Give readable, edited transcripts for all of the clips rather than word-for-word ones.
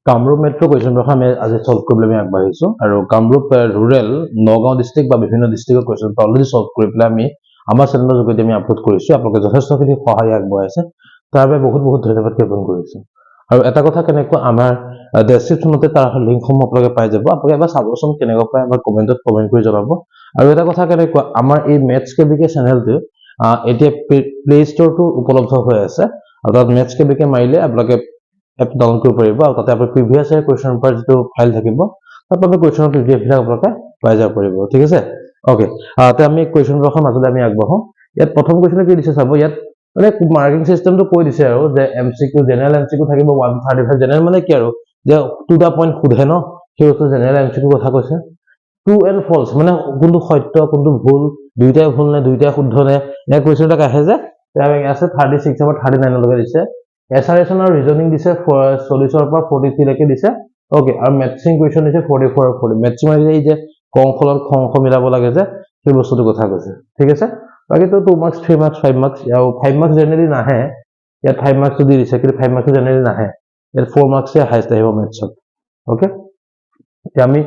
Kamrup metro' question paper আমি আজি solve কৰিবলৈ আমি আগবাঢ়িছো আৰু কামৰূপ ৰুৰেল নগাঁও ডিস্ট্ৰিক্ট বা বিভিন্ন ডিস্ট্ৰিক্টৰ কুৱেশ্যন পেপাৰ অলৰেডি সলভ কৰি পেলাই আমি আমাৰ চেনেলৰ যোগেদি আমি আপলোড কৰিছো আপোনালোকে যথেষ্টখিনি সহায় আগবঢ়াইছে তাৰ বাবে বহুত বহুত ধন্যবাদ জ্ঞাপন কৰিছো আৰু এটা কথা কেনেকুৱা আমাৰ ডেসক্ৰিপচনতে তাৰ লিংকসমূহ আপোনালোকে পাই যাব আপোনালোকে এবাৰ চাবচোন কেনেকুৱা পায় আমাৰ কমেন্টত কমেন্ট কৰি জনাব আৰু এটা কথা কেনেকুৱা আমাৰ এই মেথছ কেবিকে চেনেলটো এতিয়া প্লে ষ্টৰটো উপলব্ধ হৈ আছে আৰু তাত মেথছ কেবিকে মাৰিলে আপোনালোকে এপ ডাউনলোড কৰিব পাৰিব আৰু তাতে আপোনাৰ প্ৰিভিয়াছ ইয়াৰ কুৱেশ্যন পেপাৰ যিটো ফাইল থাকিব তাত আপুনি কুৱেশ্যনৰ পিডিএফ বিলাক আপোনালোকে পাই যাব পাৰিব ঠিক আছে ওকে তে আমি কুৱেশ্যন পেপাৰৰ মাজলৈ আমি আগবাঢ়ো ইয়াত প্ৰথম কুৱেশ্যনে কি দিছে চাব ইয়াত মানে মাৰ্কিং সিস্টেমটো কৈ দিছে আৰু যে এমসিকিউ জেনাৰেল এমসিকিউ থাকিব 135 জেনাৰেল মানে কি আৰু যে টু দা পইণ্ট খুধে ন সেই বস্তু জেনাৰেল এমসিকিউ কথা কৈছে ট্ৰু এণ্ড ফলছ মানে কোনটো সত্য কোনটো ভুল দুইটাই ভুল নে দুইটাই শুদ্ধ নে এই কুৱেশ্যনটা আহে যে আছে 36 আৰু 39 লৈকে দিছে এছাৰেশ্যন আৰু ৰিজনিং দিছে 40 ৰ পৰা 43 লৈকে দিছে ওকে আৰু মেথছিং কুৱেশ্যন দিছে 44 আৰু 40 মেথছিং মানে এই যে কংখলত খংখ মিলাব লাগে যে সেই বস্তুটো কথা কৈছে ঠিক আছে বাকি তো 2 মাৰ্কস 3 মাৰ্কস 5 মাৰ্কস আৰু 5 মাৰ্কস জেনাৰেলি নাহে ইয়াত 5 মাৰ্কস দি দিছে কিন্তু 5 মাৰ্কস জেনাৰেলি নাহে ইয়াত 4 মাৰ্কস হাইষ্ট আহিব মেথছত ওকে এতিয়া আমি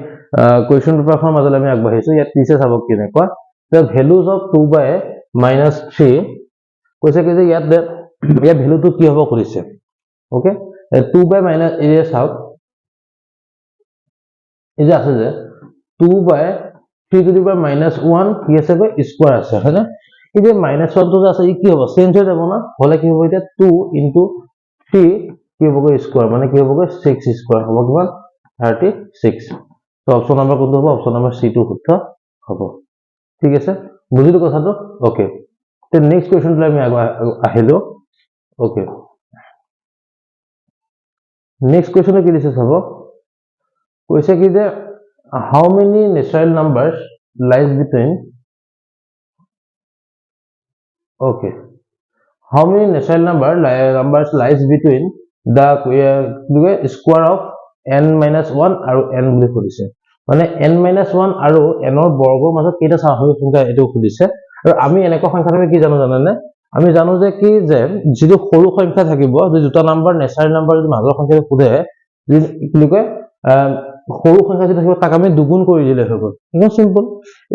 কুৱেশ্যন পেপাৰখন মাজলৈ আমি আগবাঢ়িছো ইয়াত দিছে চাব কেনেকুৱা the values of 2 by -3 কৈছে কি যে ইয়াত ভ্যালুটো কি হ'ব কৰিছে ওকে 2 by minus এৰিয়া চাওক এই যে আছে যে 2 by 3 to the power -1 কি আছে গৈ স্কয়াৰ আছে হয়নে এই যে -1 টো যে আছে ই কি হ'ব চেঞ্জ হৈ যাব না হলে কি হ'ব এটা 2 into 3 কি হ'ব গৈ স্কয়াৰ মানে কি হ'ব গৈ 6 স্কয়াৰ হ'ব কিমান 36 তো অপচন নাম্বাৰ কোনটো হ'ব অপচন নাম্বাৰ সি টো শুদ্ধ হ'ব ঠিক আছে বুজিলো কথাটো ওকে তে নেক্সট কোৱেশ্চনটো আমি আহিলো ওকে নেক্সট কোৱেশ্চন কি দিছে চাব কৈছে কি যে how many natural numbers lies between okay how many natural numbers lies between the square of n-1 আৰু n বুলি কৈছে মানে n-1 আৰু n ৰ বৰ্গৰ মাজত কেইটা স্বাভাৱিক সংখ্যা এটো খুদিছে আৰু আমি এনেকুৱা সংখ্যা থাকে কি জানো জানেনে আমি জানো যে কি যে যিটো সৰু সংখ্যা থাকিব যে দুটা নাম্বাৰ নেচাৰেল নাম্বাৰ যদি মাজৰ সংখ্যা খুদে কি কয় সৰু সংখ্যা যদি থাকিব তাক আমি দুগুণ কৰি দিলে হৈ গ'ল একদম সিম্পল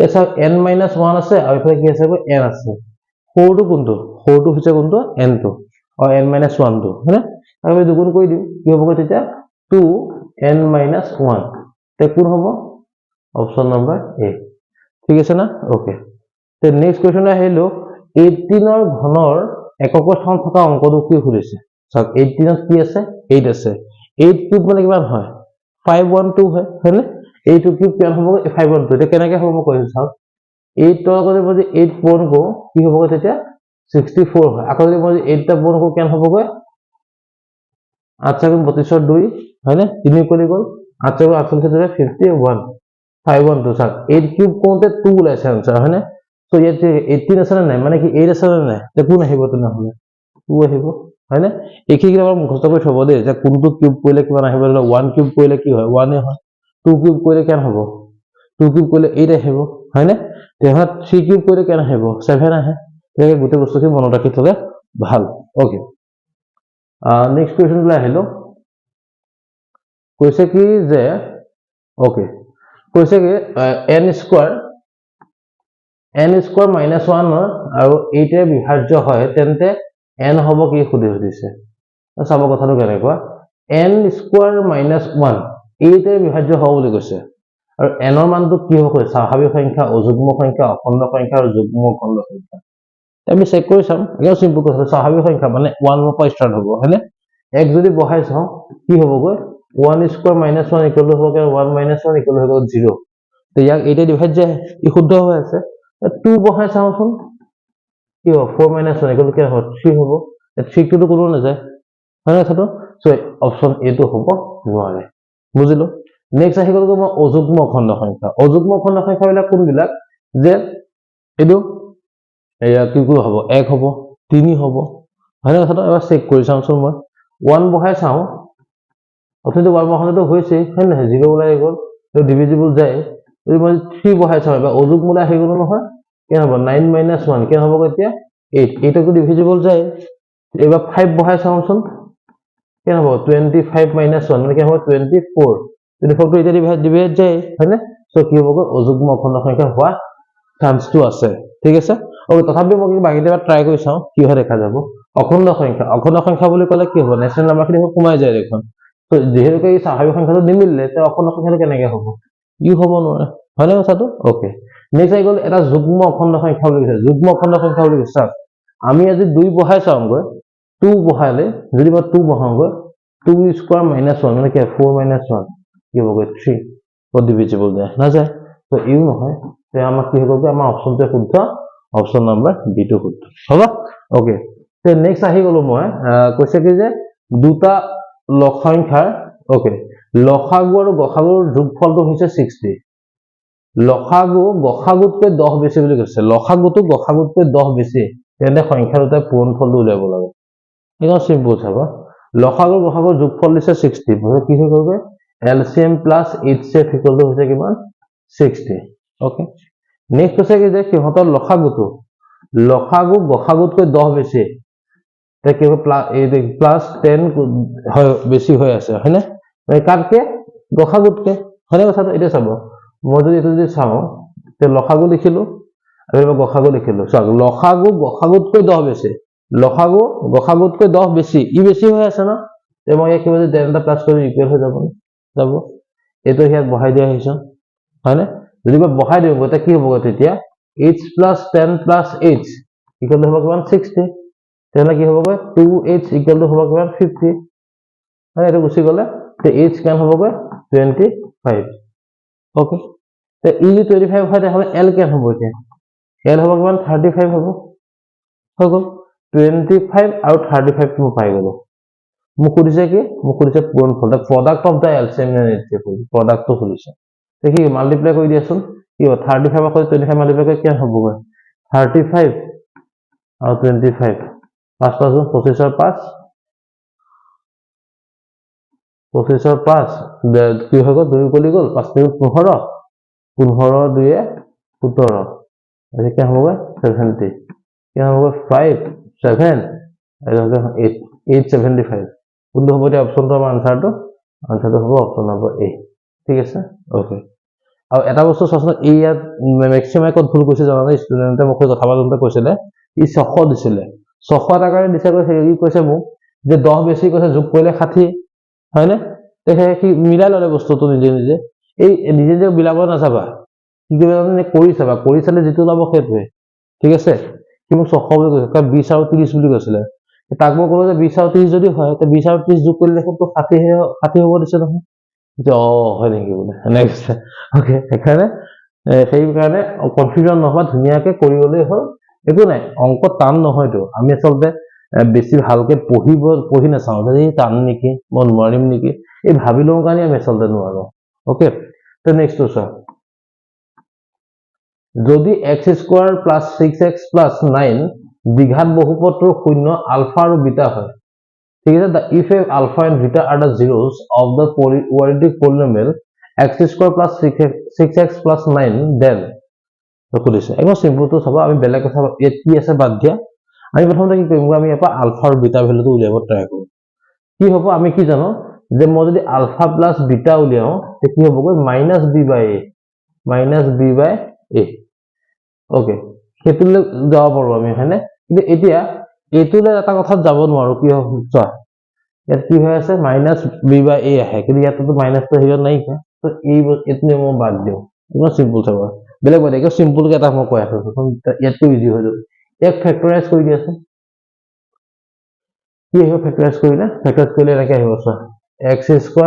এছা n-1 আছে আৰু এফালে কি আছে n আছে সৰুটো কোনটো সৰুটো হৈছে কোনটো n টো আৰু n-1 টো হয়নে আমি দুগুণ কৰি দিম কি হ'ব তেতিয়া 2n-1 তে কোন হ'ব অপচন নাম্বাৰ এ ঠিক আছে না ওকে তে নেক্সট কোৱেশ্চন আহিলো 18 ৰ ঘনৰ একক স্থান থকা অংকটো কি খুলিছে সব 18 ত কি আছে 8 আছে 8 কিউব মানে কিমান হয় 512 হয় হয়নে 8 কিউব কিমান হ'ব 512 এটা কেনেকৈ হ'ব মই কৈছো চাওক 8 ৰ আগতে যদি 8 পূৰণ কৰো কি হ'ব তেতিয়া 64 হয় আকৌ যদি মই 8 টা পূৰণ কৰো কিমান হ'ব গৈ 8 × 32 ৰ 2 হয়নে 3 কৰি গ'ল 8 × 8 ক্ষেত্ৰত 51 512 চাওক 8 কিউব কৰোতে 2 ওলাইছে আনসাৰ হয়নে সো ইয়াত 18 আছে নাই মানে কি 8 আছে নাই তে কোন আহিব তেনেহলে 2 আহিব হয়নে এইখিনি আমাৰ মুখস্থ কৰি থব দে যে কোনটো কিউব কৰিলে কিমান আহিব 1 কিউব কৰিলে কি হয় 1 এ হয় 2 কিউব কৰিলে কিমান হ'ব 2 কিউব কৰিলে 8 আহিব হয়নে তেহত 3 কিউব কৰিলে কিমান আহিব 7 আহে তেহে গোটে বস্তুটো মনত ৰাখি থলে ভাল ওকে নেক্সট কোৱেশ্চন লৈ আহিলো কৈছে কি যে ওকে কৈছে কি n স্কয়াৰ -1 আৰু 8 এ বিভাজ্য হয় তেন্তে n হ'ব কি খুদি দিছে চাব কথাটো কেনেকুৱা n স্কয়াৰ -1 8 এ বিভাজ্য হ'ব বুলি কৈছে আৰু n ৰ মানটো কি হ'ব কৈছে স্বাভাৱিক সংখ্যা অযুগ্ম সংখ্যা অখণ্ড সংখ্যা আৰু যুগ্ম অখণ্ড সংখ্যা আমি চেক কৰি চাম একদম সিম্পল কথা স্বাভাৱিক সংখ্যা মানে 1 ৰ পৰা ষ্টাৰ্ট হ'ব হয়নে এক যদি বহাই চাও কি হ'ব গৈ 1 স্কয়াৰ -1 ইকুৱেল টু হ'ব 1 1 ইকুৱেল হৈ গ'ল 0 তে ইয়াক 8 এ ডিভাইড যায় ই শুদ্ধ হৈ আছে 2 বহাই চাওচোন কি হ'ব 4 - 1 ইকুৱেল টু কি হ'ব 3 হ'ব 3 টো কোনো নাযায় হয় না কথাটো সো অপচন এ টো হ'ব নোৱাৰে বুজিলো নেক্সট আহি গ'ল মই অযুগ্ম অখণ্ড সংখ্যা বিলাক কোনবিলাক যে এটো এয়া কি হ'ব 1 হ'ব 3 হ'ব হয় না কথাটো এবাৰ চেক কৰি চাওচোন মই 1 বহাই চাও অথনি 1 বহালেতো হৈছে হয় না 0 ওলাই গ'ল তো ডিভিজিবল যায় যদি মই 3 বহাই চাও এবাৰ অযুগ্মলে আহি গ'ল নহয় কি হ'ব 9 - 1 কি হ'ব এতিয়া 8 8 টো ডিভিজিবল যায় এবাৰ 5 বহাই চাওচোন কি হ'ব 25 - 1 মানে কি হ'ব 24 24 টো এতিয়া ডিভাইড যায় হয়নে সো কি হ'ব অযুগ্ম অখণ্ড সংখ্যা হোৱা চান্সটো আছে ঠিক আছে ওকে তথাপি মই বাকি এবাৰ ট্ৰাই কৰি চাওঁ কি হয় দেখা যাব অখণ্ড সংখ্যা বুলি ক'লে কি হ'ব নেচনেল নাম্বাৰখিনি কমাই যায় দেখোন তো যেহেতু এই স্বাভাৱিক সংখ্যাটো নিমিলে তে অখণ্ড সংখ্যাটো কেনেকৈ হ'ব ইউ হ'ব নোৱাৰে হয়নে কথাটো ওকে নেক্সট আহি গ'ল এটা যুগ্ম অখণ্ড সংখ্যা বুলি কৈছে যুগ্ম অখণ্ড সংখ্যা বুলি কৈছে আমি আজি 2 বহাই চাওঁগৈ 2 বহালে যদি মই 2 বহাওঁগৈ 2 স্কোয়ার মাইনাস 1 মানে কি 4 মাইনাস 1 কি হবে 3 ও ডিভিজিবল যায় না যায় তো ইউ নহয় তে আমাক কি হ'ব আমাৰ অপচনটো শুদ্ধ অপচন নাম্বাৰ বি টো শুদ্ধ হ'ব ওকে তে নেক্সট আহি গলো মই কৈছে কি যে দুটা লগ সংখ্যাৰ ওকে লসাগু আৰু গসাগুৰ যোগফলটো হৈছে 60 লসাগু গসাগুতকৈ 10 বেছি বুলি কৈছে লসাগুটো গসাগুতকৈ 10 বেছি তেনে সংখ্যা দুটা পূৰণফলটো উলিয়াব লাগে এটা সিম্পল চাবা লসাগু গসাগুৰ যোগফল দিছে 60 মানে কি হৈ গ'ল LCM plus HF equal to হৈছে কিমান 60 ওকে নেক্সট হৈছে কি যে সিহঁতৰ লসাগুটো লসাগু গসাগুতকৈ 10 বেছি তে কি হ'ব প্লাস 10 হয় বেছি হৈ আছে হয়নে কাটকে গসাগুতকে হয়নে কথাটো এটা চাব মই যদি এটো যদি চাও তে লসাগু লিখিলো আৰু গসাগু লিখিলো চাওক লসাগু গসাগুতকৈ 10 বেছি লসাগু গসাগুতকৈ 10 বেছি ই বেছি হৈ আছে না তে মই কি বলে ডেল্টা প্লাস কৰি ইকুৱেল হৈ যাব এটো ইয়াত বহাই দিয়া হৈছে হয়নে যদি মই বহাই দিও গতে কি হ'ব তেতিয়া h + 10 + h ইকুৱেল হ'ব কিমান 60 তেনে কি হ'ব 2h ইকুৱেল টু হ'ব কিমান 50 মানে এটো গুছি গলে তে h কিমান হ'ব 25 ওকে তে ই 25 হয় তাহলে l কিমান হ'ব এতিয়া l হ'ব কিমান 35 হ'ব হৈ গ'ল 25 আৰু 35 টো পাই গলো মোক কৈছে কি মোক কৈছে পূৰণফল the product of the LCM and HF প্ৰডাক্টটো খুলিছে দেখি মাল্টিপ্লাই কৰি দিয়াচোন কি হ'ব 35 আকৌ 25 মাল্টিপ্লাই কৰি কি হ'ব 35 আৰু 25 5 5 25 ৰ 5 25 ৰ 5 কি হৈ গ'ল 2 গলি গ'ল 5 × 15 15 ৰ 2 17 আৰু কি হ'ব 70 কি হ'ব 5 7 আৰু 8 875 কোনটো হ'ব এতিয়া অপচনটো আমাৰ আনসাৰটো হ'ব অপচন নম্বৰ এ ঠিক আছে ওকে আৰু এটা বস্তু চাচোন এই ইয়াত ম্যাক্সিমাম ক'ত ভুল কৈছে জানা নাই ষ্টুডেন্টে মোক কথা পাতোতে কৈছিলে ই 600 দিছিলে 600 টাকাৰে দিছে কৈছে ই কৈছে মোক যে 10 বেছি কৈছে যোগ কৰিলে 60 হয়নে তে কি মিলাই ললে বস্তুটো নিজে নিজে এই নিজে যে বিলাব নাযাবা কি কৰি চাবা কৰি চালে যেটো লাভ সেইটোৱে ঠিক আছে কি মোক 600 বুলি কৈছে কাৰণ 20 আৰু 30 বুলি কৈছিলে তাক মই ক'লো যে 20 আৰু 30 যদি হয় তে 20 আৰু 30 যোগ কৰিলে তো 60 হ'ব দিছে নহয় যে হয় নেকি বলে নেক্সট ওকে সেইকাৰণে কনফিউজন নহয় ধুনিয়াকে কৰিবলে হ'ল একো নাই অংক টান নহয়তো আমি আচলতে বেছি ভালকে পঢ়ি না চাও যে টান নেকি মই নোৱাৰিম নেকি এই ভাবি লওঁ কাৰণে আমি আচলতে নোৱাৰো ওকে তো নেক্সট চোৱা যদি x² + 6x + 9 দ্বিঘাত বহুপদৰ শূন্য আলফা আৰু বিটা হয় ঠিক আছে if alpha and beta are the zeros of the quadratic polynomial x² + 6x + 9 then কৈছে একদম সিম্পল তো চাবা আমি বেলেগ কথা ইয়াত কি আছে বাদ দিয়া আমি প্ৰথমতে কি কৰিম আমি ইয়াৰ আলফা আৰু বিটা ভ্যালুটো উলিয়াব ট্ৰাই কৰিম কি হ'ব আমি কি জানো যে মই যদি আলফা প্লাস বিটা উলিয়াও তে কি হ'ব -b/a ওকে হেতুলে যাব পাৰো আমি হয়নে কিন্তু এতিয়া এতুলে এটা কথা যাব নোৱাৰো কি হ'ব চোৱা ইয়াত কি হৈ আছে -b/a আহে কিন্তু ইয়াত তো মাইনাসটো হিৰ নাই তো এই এতনে মই বাদ দিও ইমান সিম্পল চাবা বেলেগ বাদ দিও সিম্পল কে এটা মই কৈ আছো ইয়াত তো ইজি হৈ যাব এক ফেক্টৰাইজ কৰি দিয়াছো কি হ'ব ফেক্টৰাইজ কৰিলে এনেকৈ আহিব চোৱা x² +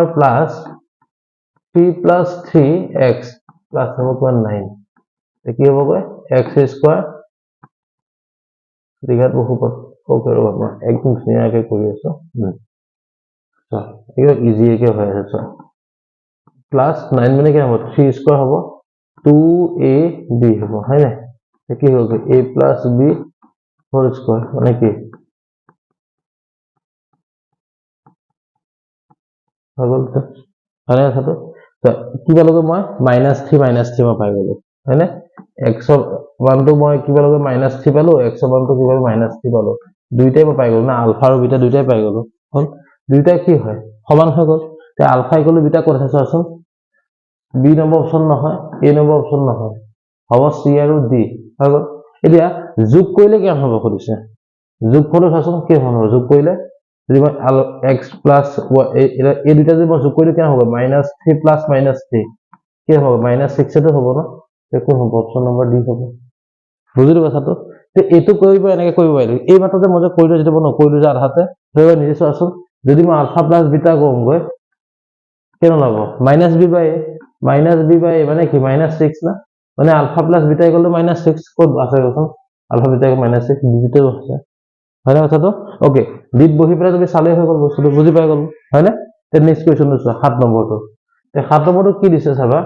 3 + 3x + 9 কি হ'ব x² দ্বিঘাত বহুপদ ওকে ৰবা একদম ধুনীয়াকৈ কৰি আছো চোৱা এটা ইজি কে হৈ আছে চোৱা +9 মানে কি হ'ব 3² হ'ব 2ab হ'ব হয় না কি হ'ব a + b হোল স্কয়ার মানে কি হল তো হয় না তো কি পালোগে মই -3 মই পাই গলো হয় না x1 তো মই কি পালোগে -3 পালো x1 তো কি পালো -3 পালো দুইটাই মই পাই গলো না আলফা আৰু বিটা দুইটাই পাই গলো হল দুইটা কি হয় সমান হৈ গ'ল তে আলফা ইকুৱেল টু বিটা ক'ত আছে চোৱাচোন বি নম্বৰ অপচন নহয় এ নম্বৰ অপচন নহয় হ'ব চি আৰু ডি হৈ গ'ল এতিয়া যোগ কৰিলে কিমান হ'ব সুধিছে যোগ কৰোঁ চাচোন কি হ'ব যোগ কৰিলে যদি মই এক্স প্লাছ এই দুটা যদি মই যোগ কৰিলে কিমান হ'ব -3 প্লাছ -3 কি হ'ব -6 হ'ব ন কোন হ'ব অপচন নম্বৰ ডি হ'ব বুজিলো কথাটো তে এইটো কৰিব এনেকৈ কৰিব পাৰিলো এই মাত্ৰ যে মই যে কৰিলো যেতিয়া মই নকৰিলো যে আধাতে ধৰিব নিজে চোৱাচোন যদি মই আলফা প্লাছ বিটা কৰোঁগৈ কেন ওলাব -b/a মানে কি -6 না মানে alpha plus beta equal to -6 ক'ত আছে কোৱাচোন আলফা বিটা -6 ডিজিটেল আছে হয় না কথাটো ওকে ডিট বহি পেলাই তুমি চালে হৈ গ'ল বস্তুটো বুজি পাই গ'ল হয় না তে নেক্সট কোৱেশ্চনটো চোৱা 7 নম্বৰটো তে 7 নম্বৰটো কি দিছে চাবা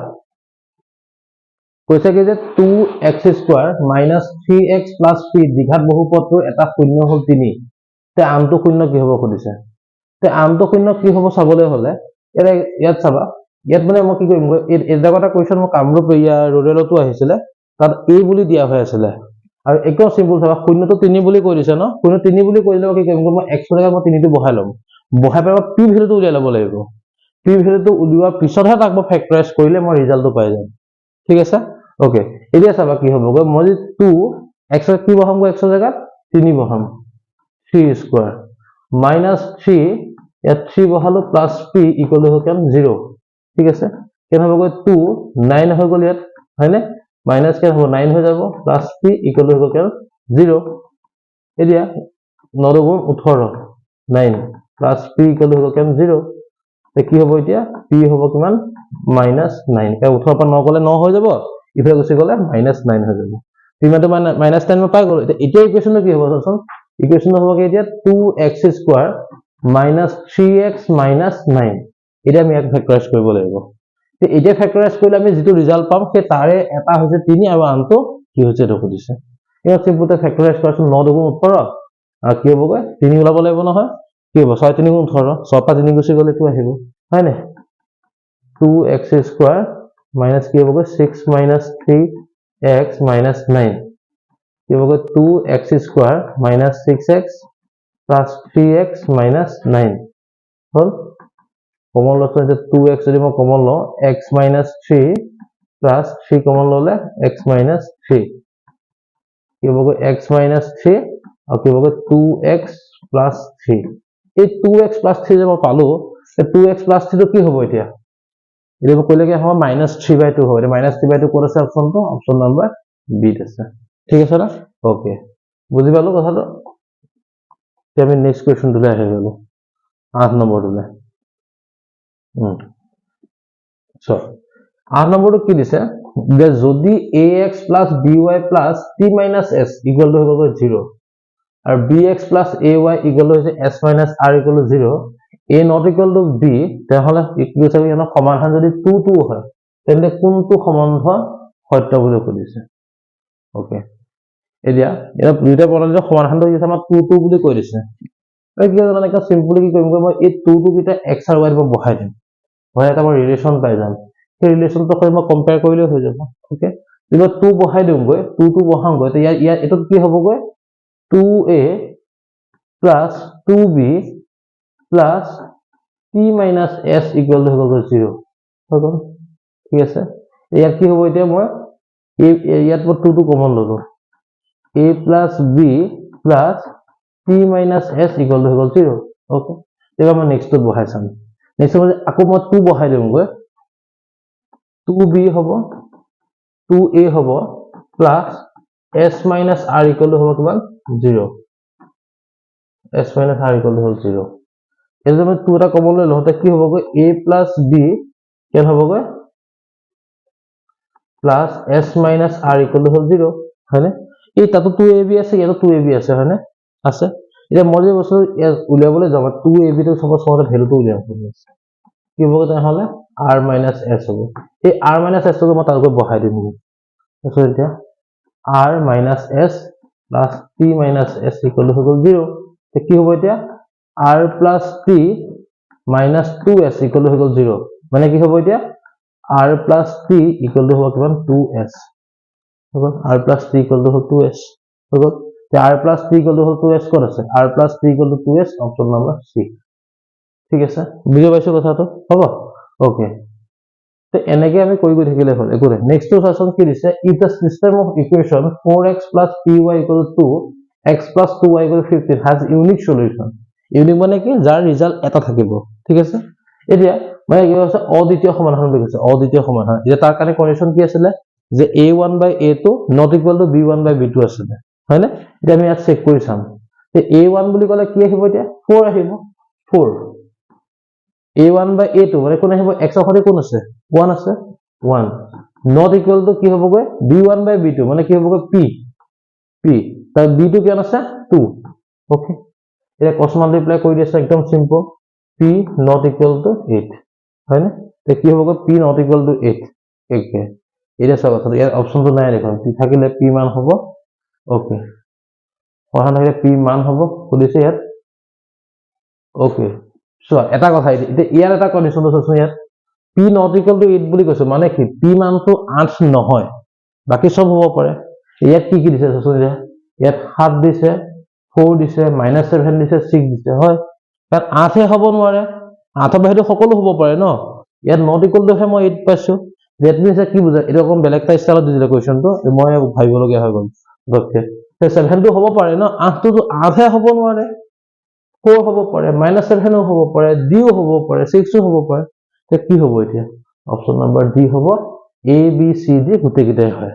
কৈছে কি যে 2x² - 3x + p দ্বিঘাত বহুপদটোৰ এটা শূন্য হ'ল 3 তে আনটো শূন্য কি হ'ব সুধিছে তে আনটো শূন্য কি হ'ব চাবলৈ হলে ইয়াত চাবা ইয়াত মানে মই কি কৰিম এই জায়গাটা কোৱেশ্চন মই কামৰূপ ৰুৰেলতো আহিছিলে তাত a বুলি দিয়া হৈ আছিলে আৰু একদম সিম্পল চাবা শূন্যটো 3 বুলি কৈ দিছে ন শূন্য 3 বুলি কৈ দিলে কি কৰিম মই x ৰ জেগাত মই 3 টো বহাই ল'ম বহাই পেলাই p ভ্যালুটো উলিয়াই ল'ব লাগিব p ভ্যালুটো উলিওৱাৰ পিছতহে তাক মই ফেক্টৰাইজ কৰিলে মই ৰিজাল্টটো পাই যাম ঠিক আছে ওকে এতিয়া চাবা কি হ'বগৈ মই যদি 2 x ৰ কি বহাম x ৰ জেগাত 3 বহাম 3² -3 ইয়াত 3 বহালো প্লাস p ইকুৱেল টু কিমান 0 ঠিক আছে কেন হ'বগৈ 2 9 হৈ গ'ল ইয়াত হয়নে মাইনাস কেন হ'ব 9 হৈ যাব প্লাস p ইকুৱেল টু কিমান 0 এতিয়া 9 গুণ 18 9 প্লাস p ইকুৱেল টু কিমান 0 তে কি হ'ব এতিয়া p হ'ব কিমান -9 তে 18 পৰা 9 গ'লে 9 হৈ যাব ইফালে গুচি গ'লে -9 হৈ যাব তিমাটো -10 মই পাই গ'লো এতিয়া ইকুৱেশ্যনটো কি হ'ব চাচোন ইকুৱেশ্যনটো হ'ব কি এতিয়া 2x² - 3x - 9 এতিয়া আমি ইয়াক ফেক্টৰাইজ কৰিব লাগিব তে এতিয়া ফেক্টৰাইজ কৰিলে আমি যেটো ৰিজাল্ট পাম সেই তাৰে এটা হৈছে 3 আৰু আনটো কি হৈছে এটো সুধিছে এই সিম্পলতে ফেক্টৰাইজ কৰাচোন 9 গুণ 18 আৰু কি হ'বগৈ 3 ওলাব লাগিব নহয় কি হ'ব 6 3 গুণ 18 6 পৰা 3 গুচি গ'লে এইটো আহিব হয় নে 2x² minus কি হ'বগৈ 6 minus 3x minus 9 কি হ'বগৈ 2x² minus 6x plus 3x minus 9 হ'ল কমন লওঁতে 2x যদি মই কমন লওঁ x minus 3 plus 3 কমন ল'লে x minus 3 কি হ'বগৈ x minus 3 আৰু কি হ'বগৈ 2x plus 3 এই 2x plus 3 যে মই পালো এই 2x plus 3 টো কি হ'ব এতিয়া এটা কইলে কি হ'ব -3/2 হ'ব এটা -3/2 কোন আছে অপচনটো অপচন নাম্বার বি আছে ঠিক আছে না ওকে বুঝি পালো কথাটো তে আমি নেক্সট কোৱেশ্চন তুলে আহি গ'ল 8 নম্বৰটোলে সো 8 নম্বৰটো কি দিছে যে যদি ax + by + t - s equal to হ'ব 0 আৰু bx + ay ইকুৱেল টু হৈছে s - r equal to 0 a not equal to b তেহলে ইকুৱেশ্যন ইয়াৰ সমাধান যদি 2 2 হয় তেন্তে কোনটো সম্বন্ধ সত্য বুলি কৈছে ওকে এতিয়া এটা দুইটা পদৰ সমাধানটো কি আমাৰ 2 2 বুলি কৈ দিছে এই কি মানে এটা সিম্পলি কি কৰিম মই এই 2 2 কিটা x আৰু y ৰ বহাই দিম হয় এটা মই ৰিলেচন পাই যাম সেই ৰিলেচনটো কৰি মই কম্পেয়াৰ কৰিলে হৈ যাব ওকে যদি 2 বহাই দিম গৈ 2 2 বহাম গৈ তে ইয়াত এটো কি হ'ব গৈ 2a plus 2b plus t minus s equal to 0 হৈ গ'ল ঠিক আছে ইয়াত কি হ'ব এতিয়া মই ইয়াত মই 2 2 কমন ললো a plus b plus t minus s equal to 0 okay এবাৰ মই নেক্সট বহাই চাম নেক্সট মই আকৌ মই 2 বহাই দিম গৈ 2b হ'ব 2a হ'ব plus s minus r equal to হ'ব কিমান 0 s minus r equal to 0 এজে মই 2 টা কমন লৈ লওঁতে কি হ'ব গৈ a plus b কেন হ'ব গৈ plus s minus r equal to 0 হয়নে এই তাতো 2ab আছে ইয়াতো 2ab আছে হয়নে আছে এটা মই যে বস্তু উলিয়াবলৈ যাব 2ab টো সবস মতে ভ্যালুটো উলিয়াব কি হ'ব তাহলে r minus s হ'ব এই r minus s টো মই তাত গৈ বহাই দিম তাৰপিছত এতিয়া r minus s plus t minus s equal to 0 তে কি হ'ব এতিয়া r plus t minus 2s equal to 0 মানে কি হ'ব এতিয়া r plus t equal to হ'ব কিমান 2s হ'ব r plus t equal to 2s হ'ব তে r plus t equal to 2s ক'ত আছে r plus t equal to 2s option number c ঠিক আছে বুজি পাইছো কথাটো হ'ব ওকে তো এনেকে আমি কৰি গৈ থাকিলে হ'ল একো নাই নেক্সট কোৱেশ্চন কি দিছে if the system of equation 4x + py = 2 x + 2y = 15 has unique solution unique মানে কি যাৰ ৰিজাল্ট এটা থাকিব ঠিক আছে এতিয়া মানে কি হৈছে অদ্বিতীয় সমাধান বুলি কৈছে অদ্বিতীয় সমাধান এতিয়া তাৰ কাৰণে কন্ডিশন কি আছিল যে a1/a2 not equal to b1/b2 আছিল হয়নে এতিয়া আমি ইয়াত চেক কৰি চাম তে a1 বুলি ক'লে কি আহিব এতিয়া 4 আহিব 4 a1/a2 মানে কোন আহিব x অক্ষৰে কোন আছে 1 আছে 1 not equal to কি হ'বগৈ b1/b2 মানে কি হ'বগৈ p তাৰ b2 কিমান আছে 2 ওকে এটা ক্ৰছ মাল্টিপ্লাই কৰি দিছে একদম simple p not equal to 8 হয়নে তে কি হ'বগৈ p not equal to 8 একে এটা চাবা ইয়াৰ অপচনটো নাই দেখোন p থাকিলে p মান হ'ব ওকে সহান থাকিলে p মান হ'ব খুলিছে ইয়াত ওকে চোৱা এটা কথা এতিয়া ইয়াৰ এটা কন্ডিশন আছে ইয়াত p not equal to 8 বুলি কৈছো মানে কি p মানটো 8 নহয় বাকি সব হ'ব পাৰে ইয়াত কি দিছে চোৱা ইয়াত 7 দিছে 4 দিছে -7 দিছে 6 দিছে হয় তাত 8 হে হ'ব নোৱাৰে 8 বাহিৰে সকলো হ'ব পাৰে ন ইয়াত not equal to হে মই 8 পাইছো that means কি বুজা এটা কোন বেলেগ এটা ষ্টাইলত দিলে কোৱেশ্চনটো মই ভাবিব লগিয়া হৈ গ'ল ওকে 7 টো হ'ব পাৰে ন 8 টো 8 হে হ'ব নোৱাৰে 4 হ'ব পাৰে -7 ও হ'ব পাৰে d ও হ'ব পাৰে 6 ও হ'ব পাৰে তে কি হ'ব এতিয়া অপচন নম্বৰ d হ'ব a b c d গুটে কিটাই হয়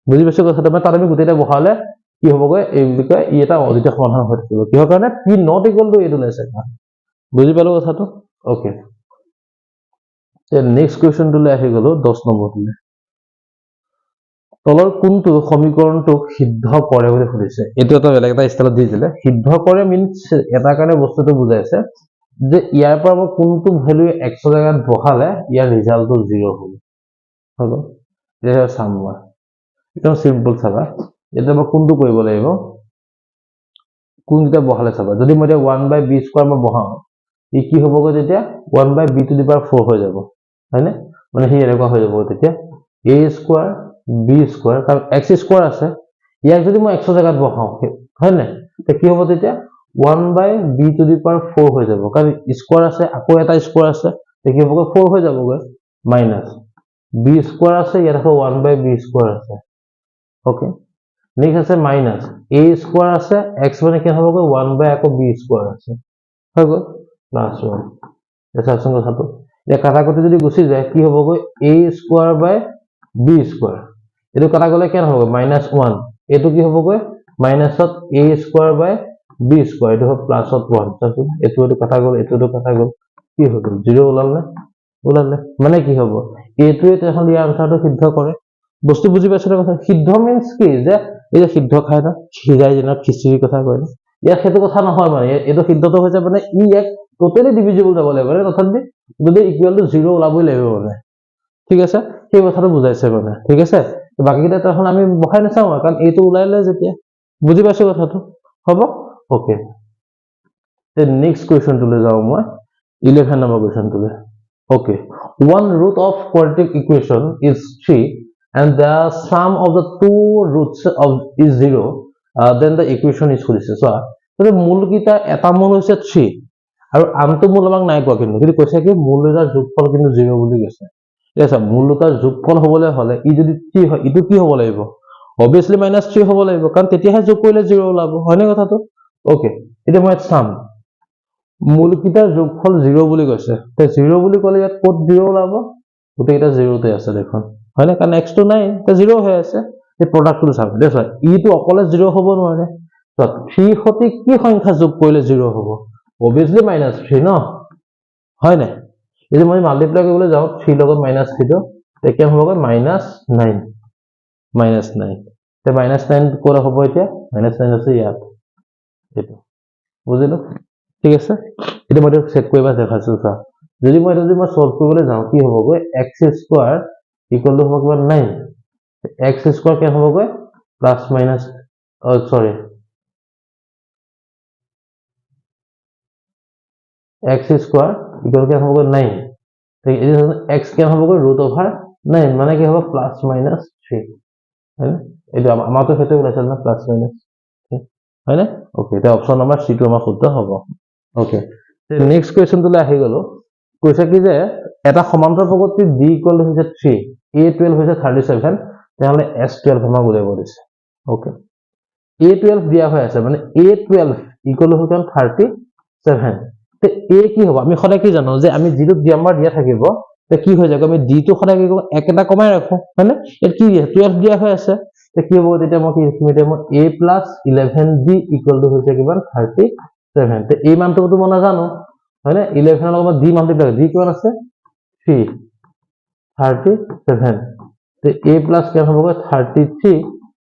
বুজি পাইছো কথাটো মানে তাত আমি গুটেটা বহালে কি হ'বগৈ এই বুলি কয় ই এটা অদ্বিতীয় সমাধান হৈ থাকিব কিহৰ কাৰণে p not equal to 8 ওলাইছে বুজি পালো কথাটো ওকে তে নেক্সট কোৱেশ্চনটোলৈ আহি গলো 10 নম্বৰটোলৈ তলৰ কোনটো সমীকৰণটোক সিদ্ধ কৰে বুলি সুধিছে এটো এটা বেলেগ এটা ষ্টাইলত দি দিলে সিদ্ধ কৰে মিন্স এটা কাৰণে বস্তুটো বুজাইছে যে ইয়াৰ পৰা মই কোনটো ভ্যালু x ৰ জায়গাত বহালে ইয়াৰ ৰিজাল্টটো 0 হ'ব হ'ব এটা চামৱা এটা সিম্পল চাবা এটা মই কোনটো কৰিব লাগিব কোনটা বহালে চাবা যদি মই 1/b² মই বহাও ই কি হ'বগৈ তেতিয়া 1/b⁴ হৈ যাব হয়নে মানে হি এনেকুৱা হৈ যাব তেতিয়া a² b² কাৰণ x² আছে ইয়াক যদি মই x ৰ জায়গাত বহাও হয়নে তে কি হ'ব তেতিয়া 1/b⁴ হৈ যাব কাৰণ স্কয়াৰ আছে আকৌ এটা স্কয়াৰ আছে তে কি হ'বগৈ 4 হৈ যাবগৈ মাইনাস b² আছে ইয়াত আকৌ 1/b² আছে ওকে নেক্সট আছে মাইনাস a² আছে x মানে কি হ'বগৈ 1/ আকৌ b² আছে হৈ গ'ল +1 এটা চাচোন কথাটো এটা কাটাকুটি যদি গুছি যায় কি হ'বগৈ a²/b² এটো কাটা গলে কেন হ'ব -1 এটো কি হ'বগৈ মাইনাসত a²/b² এটো হ'ব +1 চাচোন এটো কাটা গল এটো কাটা গল কি হ'ব 0 ওলালে মানে কি হ'ব এটোৱে তেখন ইয়াৰ আনসাৰটো সিদ্ধ কৰে বস্তু বুজি পাইছনে কথা সিদ্ধ মিন্স কি যে এই যে সিদ্ধ খায় না খিজাই যেন খিচিৰি কথা কয় না ইয়াৰ হেতু কথা নহয় মানে এটো সিদ্ধটো হৈছে মানে ই এক টোটালি ডিভিজিবল যাব লাগিব মানে অৰ্থাৎ যদি ইকুৱেল টু 0 ওলাবই লাগিব মানে ঠিক আছে সেই কথাটো বুজাইছে মানে ঠিক আছে বাকি কিটা তখন আমি বহাই নাচাও কাৰণ এইটো ওলাইলে যেতিয়া বুজি পাইছো কথাটো হ'ব ওকে তে নেক্সট কোৱেশ্চনটোলৈ যাও মই 11 number কোৱেশ্চনটোলৈ okay one root of quadratic equation is 3 and the sum of the two roots of is 0 then the equation is খুলিছে so তাহলে মূল কিটা এটা মূল হৈছে 3 আৰু আনটো মূল আমাক নাই কোৱা কিন্তু কৈছে কি মূল দুটাৰ যোগফল কিন্তু 0 বুলি কৈছে ঠিক আছে মূল দুটাৰ যোগফল হ'বলৈ হলে ই যদি 3 হয় ইটো কি হ'ব লাগিব obviously -3 হ'ব লাগিব কাৰণ তেতিয়াহে যোগ কৰিলে 0 ওলাব হয়নে কথাটো ওকে এটা মই চাম মূল কিটাৰ যোগফল 0 বুলি কৈছে তে 0 বুলি ক'লে ইয়াত ক'ত 0 ওলাব গোটেই এটা 0 তে আছে দেখোন হয়নে কাৰণ x টো নাই তে 0 হৈ আছে এই প্ৰডাক্টটো চাম দেখো ই টো অকলে 0 হ'ব নোৱাৰে তো 3 সতি কি সংখ্যা যোগ কৰিলে 0 হ'ব obviously -3 ন হয়নে যদি মই মাল্টিপ্লাই কৰিবলৈ যাও 3 লগত -3 টো তে কি হ'বগৈ -9 -9 তে -9 ক'ৰ হ'ব এতিয়া -9 আছে ইয়াত এটো বুজিলো ঠিক আছে এটা মই চেক কৰিবা দেখাইছো চা যদি মই সলভ কৰিবলৈ যাও কি হ'বগৈ x² = হ'ব কিমান 9 x² কি হ'বগৈ প্লাস মাইনাস সরি x² = কি হ'বগৈ 9 ঠিক এই x কি হ'বগৈ √9 মানে কি হ'ব +-3 হয়নে এটা আমাৰটো হেতু ওলাইছিল না +- হয়নে ওকে এটা অপচন নম্বৰ c টো আমাৰ শুদ্ধ হ'ব ওকে নেক্সট কুৱেশ্যনটোলৈ আহি গ'লো কৈছে কি যে এটা সমান্তৰাল প্ৰগতিত d ইকুৱেল হৈছে 3 a12 হৈছে 37 তেতিয়াহ'লে s12 আমাক উলিয়াব দিছে ওকে a12 দিয়া হৈ আছে মানে a12 ইকুৱেল হৈ গ'ল 37 তে a কি হ'ব আমি সদায় কি জানো যে আমি যিটো নাম্বাৰ দিয়া থাকিব তে কি হৈ যাব আমি d টো সদায় কি কৰোঁ একেটা কমাই ৰাখো হয়নে এত কি দিয়া 12 দিয়া হৈ আছে তে কি হ'ব তেতিয়া মই কি লিখিম এতিয়া মই a + 11b ইকুৱেল টু হৈছে কিমান 37 তে এই মানটো মই নাজানো হয়নে 11 ৰ লগত d মাল্টিপ্লাই d কিমান আছে 3 37 তে a প্লাস কিমান হ'বগৈ 33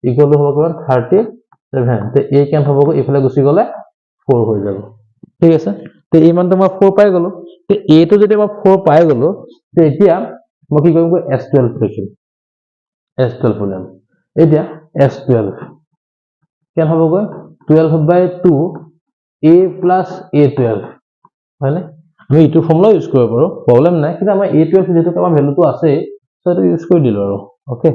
ইকুৱেল টু হ'ব কিমান 37 তে a কিমান হ'বগৈ ইফালে গুচি গ'লে 4 হৈ যাব ঠিক আছে তে এই মানটো মই 4 পাই গ'লো তে a টো যদি মই 4 পাই গ'লো তে এতিয়া মই কি কৰিম s12 লিখিম s12 উলিয়াম এতিয়া s12 কিমান হ'বগৈ 12/2 a plus a12 হয়নে আমি ইটো ফৰ্মুলা ইউজ কৰিব পাৰো প্ৰবলেম নাই কিন্তু আমাৰ a12 যেহেতু আমাৰ ভ্যালুটো আছে সো এটা ইউজ কৰি দিলো আৰু ওকে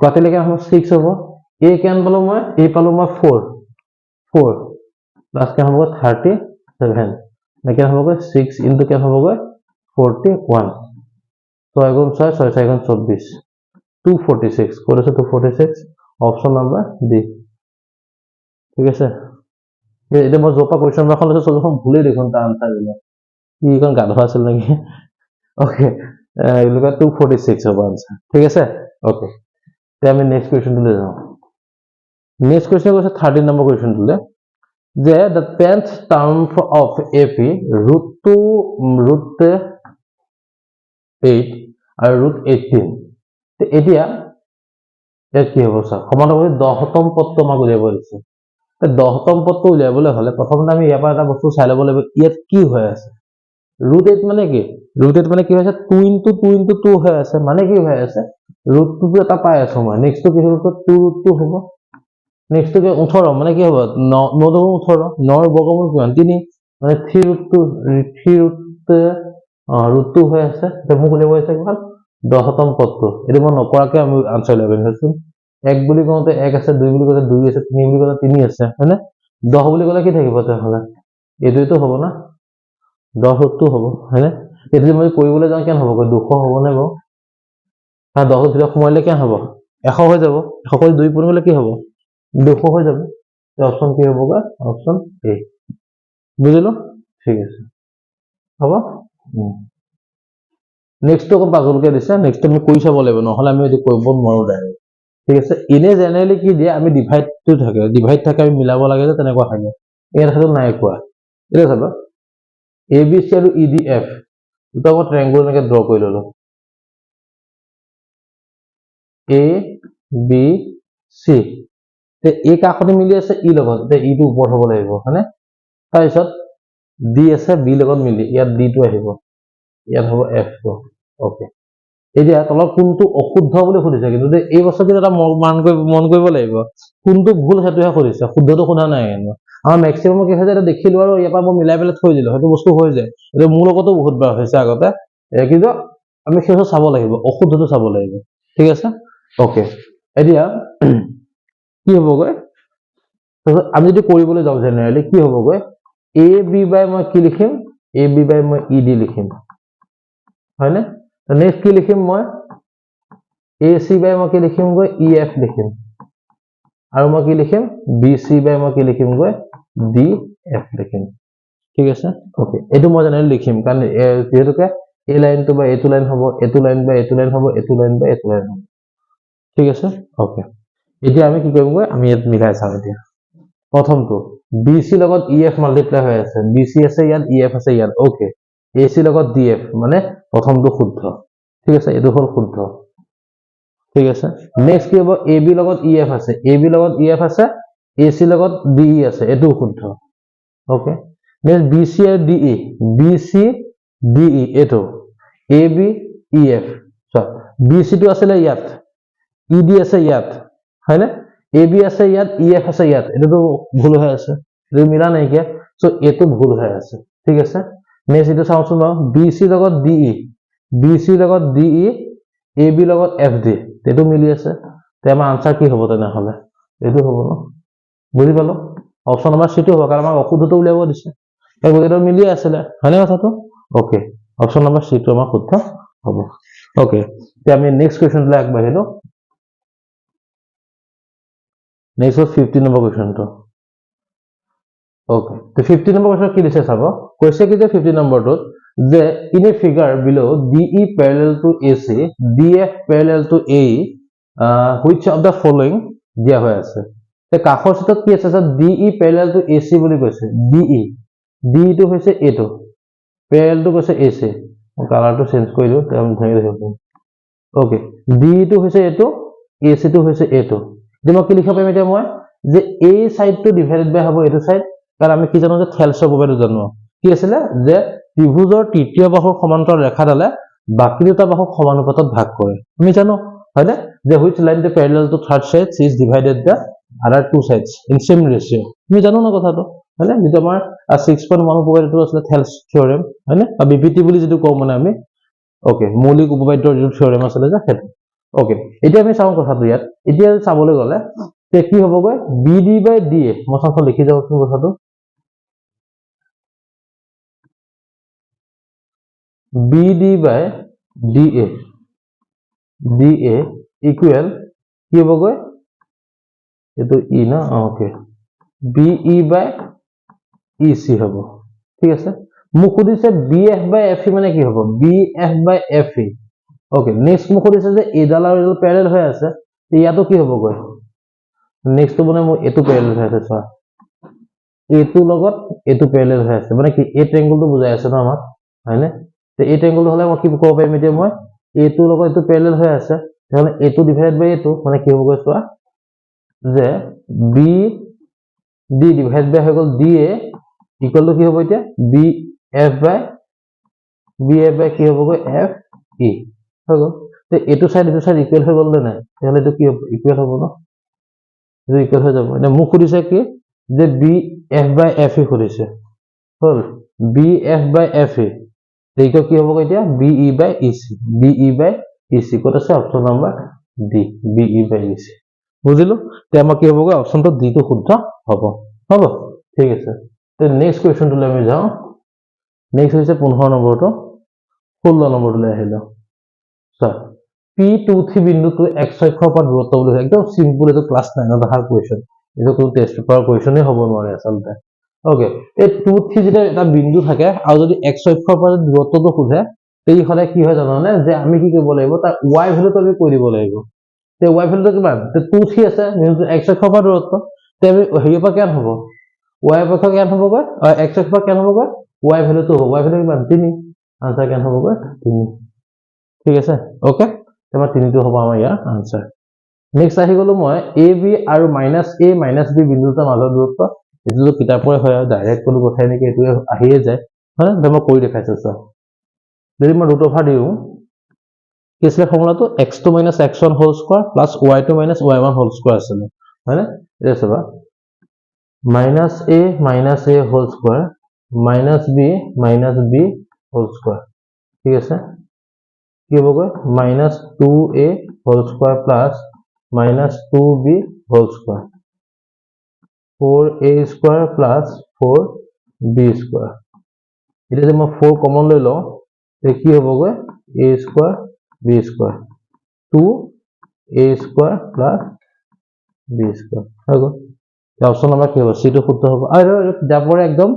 কাটিলে হ'ব 6 হ'ব a কিমান পালো মই a পালো মই 4 প্লাস কিমান হ'ব 37 কিমান হ'বগৈ 6 ইনটু কিমান হ'বগৈ 41 6 গুণ 6 6 4 গুণ 24 246 ক'ত আছে 246 অপচন নাম্বাৰ ডি ঠিক আছে এটা মই জপা কোৱেশ্চন এখন লৈছো সবখন ভুলে দেখোন তাৰ আনসাৰ দিলে কি কোন গাধা আছিল নেকি ওকে এই লোকা 246 হ'ব আনসাৰ ঠিক আছে ওকে তে আমি নেক্সট কোৱেশ্চন লৈ যাও নেক্সট কোৱেশ্চন কৈছে 13 নম্বৰ কোৱেশ্চন দিলে যে the 10th term of ap root 8 আৰু root 18 তে এতিয়া কি হ'ব স্যাৰ সমানভাৱে 10তম পদটো আমাক উলিয়াব দিছে 10তম পদটো উলিয়াবলৈ হলে প্ৰথমতে আমি ইয়াৰ পৰা এটা বস্তু চাই ল'ব লাগিব ইয়াত কি হৈ আছে √8 মানে কি √8 মানে কি হৈছে 2 * 2 * 2 হৈ আছে মানে কি হৈ আছে √2 টো এটা পাই আছো মই নেক্সট টো কি হ'ব 2 √2 হ'ব নেক্সট টো 18 মানে কি হ'ব 9 * 18 9 ৰ বৰ্গমূল কিমান 3 মানে 3√2 হৈ আছে তে মোক উলিয়াব আছে কিমান 10তম পদটো এটো মই নকৰাকে আমি আনসাৰ উলিয়াব বিচাৰিছো 1 বুলি কওঁতে 1 আছে 2 বুলি কওঁতে 2 আছে 3 বুলি কওঁতে 3 আছে হয়নে 10 বুলি ক'লে কি থাকিব তেহলে এইটোটো হ'ব না 10 হ'ব হয়নে এটো যদি মই কৰিবলৈ যাওঁ কেন হ'ব 200 হ'ব নে বাৰু হা 10 ভিতৰত সোমাইলে কেন হ'ব 100 হৈ যাব 100 কৰি 2 পূৰণ কৰিলে কি হ'ব 200 হৈ যাব তে অপচন কি হ'বগা অপচন এ বুজিলো ঠিক আছে হ'ব নেক্সট টো পাজলকে দিছে নেক্সট আমি কৰি চাব লাগিব নহলে আমি এটো কৰিব নোৱাৰো ডাইৰেক্ট ঠিক আছে ইনে জেনাৰেলি কি দিয়ে আমি ডিভাইড থাকে আমি মিলাব লাগে যে তেনেকুৱা থাকে এই কথাটো নাই কোৱা এটা চাবা এ বি সি আৰু ই ডি এফ দুটা মই ট্ৰায়াঙ্গল এনেকৈ ড্ৰ কৰি ললো এ বি সি তে এ কাষতে মিলি আছে ই লগত তে ই টো ওপৰত হ'ব লাগিব হয়নে তাৰপিছত ডি আছে বি লগত মিলি ইয়াত ডি টো আহিব ইয়াত হ'ব এফ টো ওকে এতিয়া তলত কোনটো অশুদ্ধ বুলি সুধিছে কিন্তু এই বছৰ কিন্তু এটা মন কৰিব লাগিব কোনটো ভুল হেতুহে সুধিছে শুদ্ধটো শুনা নাই কিন্তু আমাৰ ম্যাক্সিমাম কি হৈছে এটা দেখিলো আৰু ইয়াৰ পৰা মই মিলাই পেলাই থৈ দিলো সেইটো বস্তু হৈ যায় এটা মূল লগতো বহুত বাৰ হৈছে আগতে কিন্তু আমি সেইটো চাব লাগিব অশুদ্ধটো চাব লাগিব ঠিক আছে ওকে এতিয়া কি হ'বগৈ আমি যদি কৰিবলৈ যাওঁ জেনাৰেলি কি হ'বগৈ এ বি বাই মই কি লিখিম এ বি বাই মই ই ডি লিখিম হয়নে নেক্সট কি লিখিম মই এ সি বাই মই কি লিখিম গৈ ই এফ লিখিম আৰু মই কি লিখিম বি সি বাই মই কি লিখিম গৈ ডি এফ লিখিম ঠিক আছে ওকে এটো মই জেনাৰেলি লিখিম কাৰণ যেহেতুকে এই লাইনটো বা এটো লাইন হ'ব এটো লাইন বা এটো লাইন হ'ব এটো লাইন বা এটো লাইন হ'ব ঠিক আছে ওকে এতিয়া আমি কি কৰিম গৈ আমি ইয়াত মিলাই চাম এতিয়া প্ৰথমটো বি সি লগত ই এফ মাল্টিপ্লাই হৈ আছে বি সি আছে ইয়াত ই এফ আছে ইয়াত ওকে এ সি লগত ডি এফ মানে প্ৰথমটো শুদ্ধ ঠিক আছে এটো হল শুদ্ধ ঠিক আছে নেক্সট কি হ'ব এ বি লগত ই এফ আছে এ বি লগত ই এফ আছে এ সি লগত ডি ই আছে এটো শুদ্ধ ওকে নেক্সট বি সি আৰু D E B C D E এটো A B E F so B C টো আছে ইয়াত ই ডি আছে ইয়াত হয়নে এ বি আছে ইয়াত ই এফ আছে ইয়াত এটো ভুল হৈ আছে এটো মিলা নাই কি সো এটো ভুল হৈ আছে ঠিক আছে নেক্সট এটো চাওঁচোন বি সি লগত ডি ই বি সি লগত ডি ই এ বি লগত এফ ডি এটো মিলি আছে তে আমাৰ আনসাৰ কি হ'ব তেনেহলে এটো হ'ব ন বুজি পালো অপচন নম্বৰ সি টো হ'ব কাৰণ আমাক অশুদ্ধটো উলিয়াব দিছে এই গোটেইটো মিলি আছিলে হয়নে কথাটো ওকে অপশন নম্বৰ সি টো আমাৰ শুদ্ধ হ'ব ওকে এতিয়া আমি নেক্সট কোৱেশ্চনলৈ আগবাঢ়িলো নেক্সট 50 নম্বৰ কোৱেশ্চনটো ওকে তো 50 নম্বৰ কোৱেশ্চন কি দিছে চাব কৈছে কি যে 50 নম্বৰটোত যে ইন এ ফিগাৰ বিলো DE parallel to AC DF parallel to AE which of the following দিয়া হৈ আছে তে কাষৰ চিটত কি আছে sir DE parallel to AC বুলি কৈছে DE টো হৈছে এটো parallel টো কৈছে AC কালাৰটো চেঞ্জ কৰি দিও তে আমি ধৰি ৰাখিম ওকে DE টো হৈছে এটো AC টো হৈছে এটো যে মই কি লিখিব পাৰিম এতিয়া মই যে A সাইড টো ডিভাইডেড বাই হ'ব এটো সাইড কাৰণ আমি কি জানো যে থেলছৰ উপপাদ্য জানো কি আছিল যে ত্ৰিভুজৰ তৃতীয় বাহুৰ সমান্তৰাল ৰেখাডালে বাকি দুটা বাহুক সমানুপাতত ভাগ কৰে আমি জানো হয়নে যে which line the parallel to third side is divided the other two sides in same ratio আমি জানো না কথাটো হয়নে যেটো আমাৰ 6.1 উপপাদ্যটো আছিল থেলছ থিওৰেম হয়নে বা বিপিটি বুলি যেটো কও মানে আমি ওকে মৌলিক উপপাদ্যৰ যেটো থিওৰেম আছিল যে হেতু ওকে এতিয়া আমি চাও কথাটো ইয়াত এতিয়া চাবলৈ গলে তে কি হ'বগৈ BD by DA মই সাথে লিখি যাওঁচোন কথাটো BD by DA equal কি হ'বগৈ এটো E না ওকে BE by EC হ'ব ঠিক আছে মোক সুধিছে BF by FE মানে কি হ'ব BF by FE okay next মোক সুধিছে যে এডাল আৰু এডাল প্যাৰেলাল হৈ আছে ইয়াতো কি হ'বগৈ নেক্সট মানে মই এটো প্যাৰেলাল হৈ আছে চোৱা এটো লগত এটো প্যাৰেলাল হৈ আছে মানে কি এই ট্ৰায়াঙ্গলটো বুজাই আছে ন আমাক হয়নে তে এই ট্ৰায়াঙ্গলটো হলে মই কি ক'ব পাৰিম এতিয়া মই এটো লগত এটো প্যাৰেলাল হৈ আছে তাহলে এটো ডিভাইডেড বাই এটো মানে কি হ'বগৈ চোৱা যে BD ডিভাইড বাই হৈ গল DA ইকুয়াল টু কি হ'ব এতিয়া BF বাই কি হ'বগৈ FE হৈ গল তে এটো সাইড ইকুয়াল হৈ গল নে নাই তাহলে এটো কি হ'ব ইকুয়াল হ'ব ন এটো ইকুয়াল হৈ যাব মানে মোক সুধিছে কি যে BF বাই FE সুধিছে হল BF বাই FE এইটো কি হ'ব এতিয়া BE বাই EC কত আছে option number D BE by EC বুজিলো তে আমাৰ কি হ'বগৈ অপশনটো D টো শুদ্ধ হ'ব ঠিক আছে তে নেক্সট কোৱেশ্চনটোলৈ আমি যাওঁ নেক্সট হৈছে 15 নম্বৰটো 16 নম্বৰটোলৈ আহিলো স্যাৰ P23 বিন্দুটো x অক্ষৰ পৰা দূৰত্ব বুলি একদম সিম্পল এটো ক্লাস 9 ত অহা কোৱেশ্চন এটো কোনো টেষ্ট পেপাৰ কোৱেশ্চনই হ'ব নোৱাৰে আচলতে ওকে এই 23 যেটা এটা বিন্দু থাকে আৰু যদি x অক্ষৰ পৰা দূৰত্বটো খুজে তেই হলে কি হয় জানো যে আমি কি কৰিব লাগিব তাৰ y ভ্যালুটো আমি কৈ দিব লাগিব তে y ভ্যালুটো কিমান তে 23 আছে কিন্তু x অক্ষৰ পৰা দূৰত্ব তে আমি হেৰিৰ পৰা কেন হ'ব y অক্ষৰ কেন হ'বগৈ x অক্ষৰ কেন হ'বগৈ y ভ্যালুটো হ'ব y ভ্যালু কিমান 3 আনসাৰ কেন হ'বগৈ 3 ঠিক আছে ওকে তেমা 3 টো হ'ব আমাৰ ইয়াৰ আনসাৰ নেক্সট আহি গলো মই AB আৰু -A -B বিন্দুটোৰ মাজৰ দূৰত্ব এটো কিতাপৰ হয় ডাইৰেক্ট কোনো কথা নেকি এটো আহিয়ে যায় হয় না মই কৈ দেখাইছো চোৱা যদি মই ৰুট অভাৰ দিও কিসলে ফৰ্মুলাটো x2 - x1 whole square plus y2 - y1 whole square আছে হয় না এটা চাবা -a whole square -b whole square ঠিক আছে কি হ'বগৈ -2a whole square plus -2b whole square 4a square plus 4b square এটা যে মই 4 কমন লৈ লও তে কি হ'বগৈ a square b square 2a square plus b square হৈ গ'ল অপশন নম্বৰ কি হ'ব সি টো শুদ্ধ হ'ব আৰু যাবৰে একদম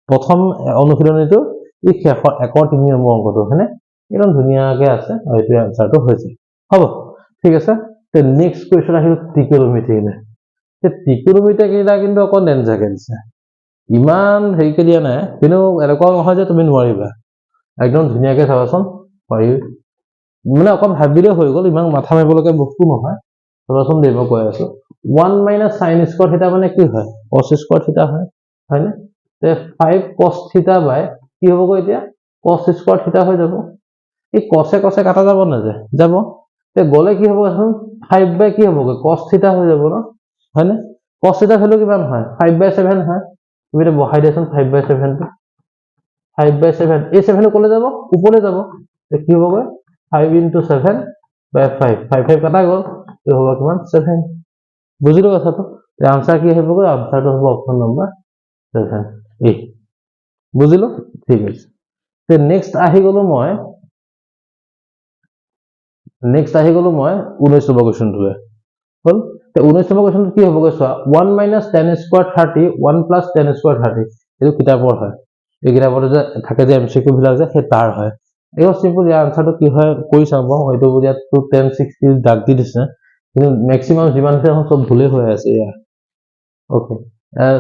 প্ৰথম অনুশীলনীটো ই শেষৰ 1-3 নম্বৰ অংকটো হয়নে একদম ধুনিয়াকে আছে আৰু এইটো আনসাৰটো হৈছে হ'ব ঠিক আছে তে নেক্সট কোৱেশ্চন আহিল ত্ৰিকোণমিতিলে তে ত্ৰিকোণমিতি কেইটা কিন্তু অকন ডেঞ্জাৰ দিছে ইমান হেৰিকে দিয়া নাই কিন্তু এনেকুৱা নহয় যে তুমি নোৱাৰিবা একদম ধুনিয়াকে চাবাচোন পাৰি মানে অকন ভাবিলে হৈ গ'ল ইমান মাথা মাৰিবলকে বস্তু নহয় চাবাচোন দেই মই কৈ আছো 1 - sin স্কয়ার থিটা মানে কি হয় cos স্কয়ার থিটা হয় হয়নে তে 5 cos থিটা বাই কি হ'বগৈ এতিয়া cos স্কয়ার থিটা হৈ যাব এই cos কাটা যাব না যাব তে গলে কি হ'ব এখন 5 বাই কি হ'বগৈ cos থিটা হৈ যাব ন হয়নে cos থিটা ভ্যালু কিমান হয় 5/7 হয় তুমি এটা বহাই দিয়াচোন 5/7 টো 5/7 এই 7 কলে যাব উপরে যাব তে কি হ'বগৈ 5 * 7 / 5 5 কাটা গ'ল তে হ'ব কিমান 7 বুজিলো কথাটো তে আনসাৰ কি হ'বগৈ আনসাৰটো হ'ব অপশন নম্বৰ 7 এ বুজিলো ঠিক আছে তে নেক্সট আহি গলো মই 19 নম্বৰ কোৱেশ্চনটোলে হল তে 19 নম্বৰ কোৱেশ্চনটো কি হ'ব কৈছা 1 - 10 স্কয়াৰ 30 1 + 10 স্কয়াৰ 30 এটো কিতাপৰ হয় এই কিতাপৰ যে থাকে যে এমসিকিউ বিলাক যে হে তাৰ হয় এটো সিম্পল ইয়াৰ আনসাৰটো কি হয় কৈ চাব হয়তো ইয়াত 10 60 দাগ দি দিছে কিন্তু ম্যাক্সিমাম যিমান আছে সব ভুলে হৈ আছে ইয়াৰ ওকে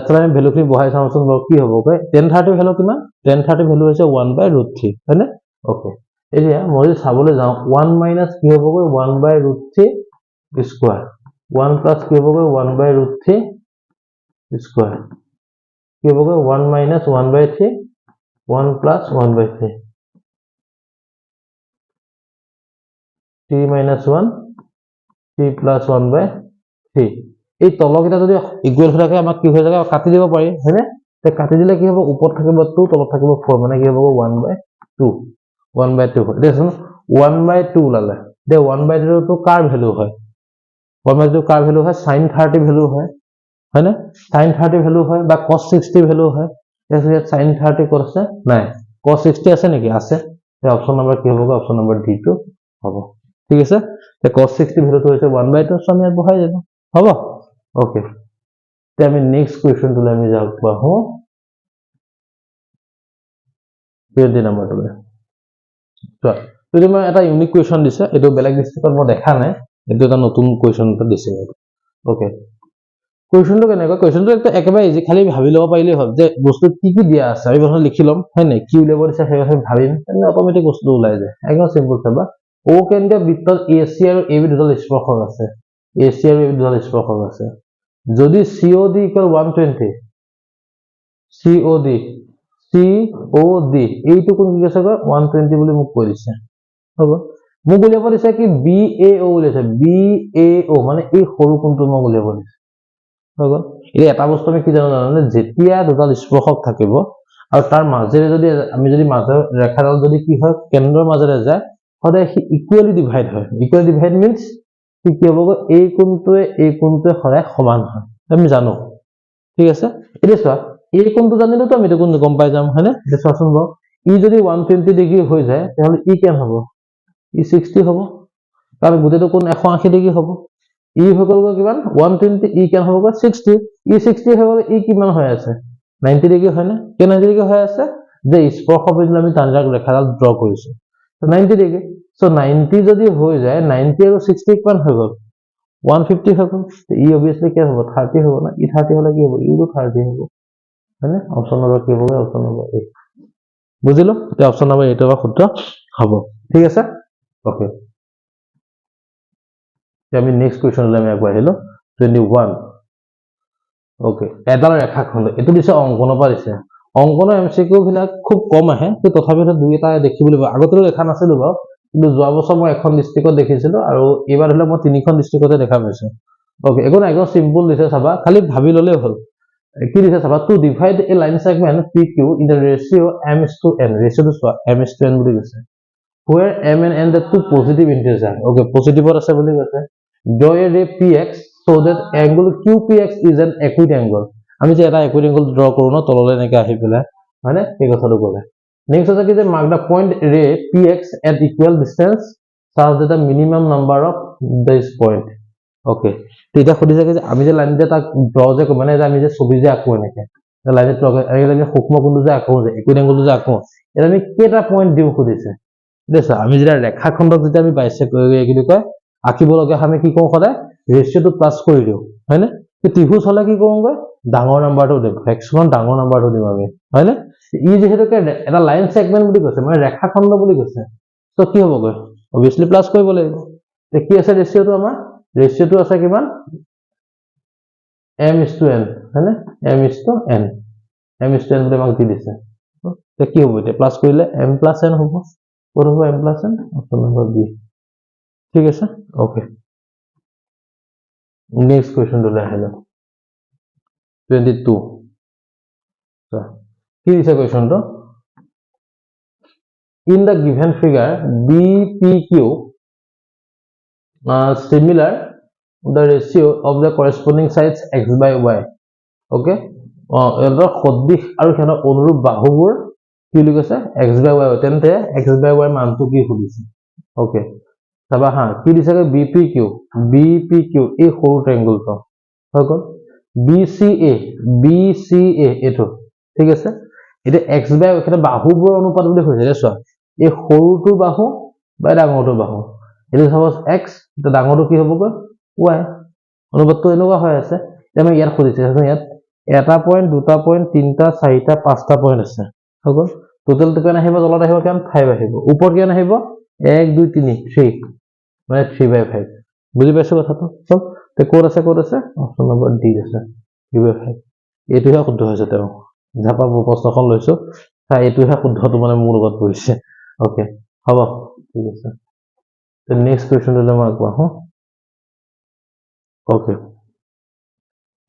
তাহলে আমি ভ্যালুখিনি বহাই চাওঁচোন কি হ'ব কয় 10 30 ভ্যালু কিমান 10 30 ভ্যালু হৈছে 1/√3 হয়নে ওকে এতিয়া মই যদি চাবলৈ যাওঁ 1 - কি হ'ব কয় 1/√3 স্কয়ার 1 + কি হ'ব কয় 1/√3 স্কয়ার কি হ'ব কয় 1 - 1/3 1 + 1/3 3 - 1 3 + 1/3 এই তলকেইটা যদি ইকুৱেল হৈ থাকে আমাক কি হৈ যায় কাটি দিব পাৰি হয়নে তে কাটি দিলে কি হ'ব ওপৰত থাকিব 2 তলত থাকিব 4 মানে কি হ'ব 1/2 1/2 দেখোন 1/2 ওলালে দে 1/2 টো কাৰ ভ্যালু হয় 1/2 কাৰ ভ্যালু হয় sin 30 ভ্যালু হয় হয়নে sin 30 ভ্যালু হয় বা cos 60 ভ্যালু হয় এসে sin 30 ক'ত আছে নাই cos 60 আছে নেকি আছে তে অপচন নম্বৰ কি হ'ব অপচন নম্বৰ ডি টো হ'ব ঠিক আছে তে cos 60 ভ্যালুটো হৈছে 1/2 সো আমি ইয়াত বহাই দেব হ'ব ওকে তে আমি নেক্সট কোৱেশ্চনটোলৈ আমি যাওক পাহো 20 নম্বৰটোলৈ যদি মই এটা ইউনিক কোৱেশ্চন দিছে এটো বেলেগ ডিস্ট্ৰিক্টত মই দেখা নাই এটো এটা নতুন কোৱেশ্চন এটা দিছে ওকে কোৱেশ্চনটো কেনেকৈ কোৱেশ্চনটো একটা একেবাৰে ইজি খালি ভাবি লব পাৰিলে হ'ল যে বস্তু কি কি দিয়া আছে আমি প্ৰথমে লিখি লম হয় নাই কি উলিয়াব দিছে সেই কথা ভাবিম তেনে অটোমেটিক বস্তু ওলাই যায় একদম সিম্পল চাবা ও কেন্দ্ৰীয় বৃত্তত এসি আৰু এবি দুডাল স্পৰ্শক আছে এসি আৰু এবি দুডাল স্পৰ্শক আছে যদি COD = 120 COD এইটো কোন কি আছে 120 বুলি মোক কৈ দিছে হ'ব মোক উলিয়াব দিছে কি BAO উলিয়াইছে BAO মানে এই সৰু কোণটো মোক উলিয়াব দিছে হৈ গ'ল এতিয়া এটা বস্তু আমি কি জানো যেতিয়া দুডাল স্পৰ্শক থাকিব আৰু তাৰ মাজেৰে যদি আমি যদি মাজৰ ৰেখাডাল যদি কি হয় কেন্দ্ৰৰ মাজেৰে যায় সদায় ইকুৱেলি ডিভাইড হয় ইকুৱেলি ডিভাইড মিন্স কি হ'ব এই কোণটোৱে সদায় সমান হয় আমি জানো ঠিক আছে এতিয়া চোৱা এই কোণটো জানিলে তো আমি কোণ গম পাই যাম হয়নে এতিয়া চোৱাচোন বাৰু ই যদি 120 ডিগ্ৰী হৈ যায় তেতিয়াহ'লে ই কেন হ'ব ই 60 হ'ব কাৰণ গোটেইটো কোণ 180 ডিগ্ৰী হ'ব ই হৈ গ'ল কিমান 120 ই কেন হ'ব 60 ই 60 হৈ গ'ল ই কিমান হৈ আছে 90 ডিগ্ৰী হয় না কে 90 ডিগ্ৰী হৈ আছে যে স্পৰ্শ বিন্দু আমি টানজাক ৰেখাডাল ড্ৰ কৰিছো তো 90 ডিগ্ৰী সো 90 যদি হৈ যায় 90 আৰু 60 কিমান হৈ গ'ল 150 হৈ গ'ল ই অবিয়াসলি কি হ'ব 30 হ'ব না ই 30 হলে কি হ'ব ই 30 হ'ব হয়নে অপচন নম্বৰ কি হ'ব অপচন নম্বৰ এ বুজিলো তে অপচন নম্বৰ এটো বা শুদ্ধ হ'ব ঠিক আছে ওকে আমি নেক্সট কোৱেশ্চনলৈ আমি আগবাঢ়িলো 21 ওকে এডাল ৰেখাখণ্ড এটো দিছে অংকনৰ পৰা দিছে অংকনৰ এমসিকিউ বিলাক খুব কম আহে তো তথাপিও দুই এটা দেখিবলৈ আগতে দেখা নাছিলো বাৰু কিন্তু যোৱা বছৰ মই এখন ডিস্ট্ৰিক্টত দেখিছিলো আৰু এবাৰ হলে মই তিনিখন ডিস্ট্ৰিক্টতে দেখা পাইছো ওকে একো একদম সিম্পল দিছে চাবা খালি ভাবি ললে হ'ল কি দিছে চাবা to divide a line segment PQ in the ratio m:n ৰেশিওটো চোৱা m:n বুলি কৈছে where m and n the two positive integers okay positive আছে বুলি কৈছে draw a ray px so that angle qpx is an acute angle আমি যে এটা acute angle draw কৰো ন তললে এনেকৈ আহি পেলাই মানে এই কথাটো ক'লে নেক্সট আছে কি যে mark the point ray px at equal distance such that the minimum number of this point okay তো এটা খুদিছে যে আমি যে লাইন যে তাক ড্ৰ যে মানে যে আমি যে ছবি যে আঁকো এনেকৈ লাইন ড্ৰ আমি সূক্ষ্ম কোণটো যে আঁকো যে acute angle যে আঁকো এটা আমি কেইটা পইণ্ট দিও খুদিছে দেখছা আমি যেতিয়া ৰেখাখণ্ডক যেতিয়া আমি বাইসেক্ট কি কয় আঁকিব লগা আমি কি কওঁ সদায় ৰেশিওটো প্লাস কৰি দিও হয়নে তো ত্ৰিভুজ হলে কি কৰোঁগৈ ডাঙৰ নাম্বাৰটো দিম হেক্সাগন ডাঙৰ নাম্বাৰটো দিম আমি হয়নে ই যেহেতুকে এটা লাইন সেগমেন্ট বুলি কৈছে মানে ৰেখাখণ্ড বুলি কৈছে তো কি হ'বগৈ অবিয়াসলি প্লাস কৰিব লাগিব তে কি আছে ৰেশিওটো আমাৰ ৰেশিওটো আছে কিমান m:n হয়নে m:n m:n বুলি আমাক দি দিছে তে কি হ'ব এতিয়া প্লাস কৰিলে m+n হ'ব what হবে m+n option number B ঠিক আছে ওকে নেক্সট কোৱেশ্চন লৈ আহিলো 22 so কি দিছে কোৱেশ্চনটো in the given figure BPQ similar the ratio of the corresponding sides x by y okay এৰ সদৃশ আৰু সিহঁতৰ অনুৰূপ বাহুবোৰ কি বুলি কৈছে x/y তেন্তে x/y মানটো কি সুধিছে ওকে চাবা হা কি দিছে BPQ এই সৰু ট্ৰায়াঙ্গলটো হৈ গ'ল BCA এইটো ঠিক আছে এটা x/y এটা বাহুবোৰ অনুপাত বুলি কৈছে চোৱা এই সৰুটো বাহু বা ডাঙৰটো বাহু এটা সাপোজ x এটা ডাঙৰটো কি হ'বগৈ y অনুপাতটো এনেকুৱা হৈ আছে আমি ইয়াত খুজিছে ইয়াত এটা পইণ্ট দুটা পইণ্ট তিনটা চাৰিটা পাঁচটা পইণ্ট আছে হৈ গ'ল টোটেলটো কিমান আহিব তলত আহিব কিমান 5 আহিব ওপৰত কিমান আহিব 1 2 3 3 মানে 3/5 বুজি পাইছো কথাটো চব তে ক'ত আছে অপচন নম্বৰ ডি আছে 3/5 এইটোহে শুদ্ধ হৈছে তেওঁ জাপা প্ৰশ্নখন লৈছো তা এইটোহে শুদ্ধটো মানে মোৰ লগত পৰিছে ওকে হ'ব ঠিক আছে তে নেক্সট কোৱেশ্চনটো মই কোৱা ওকে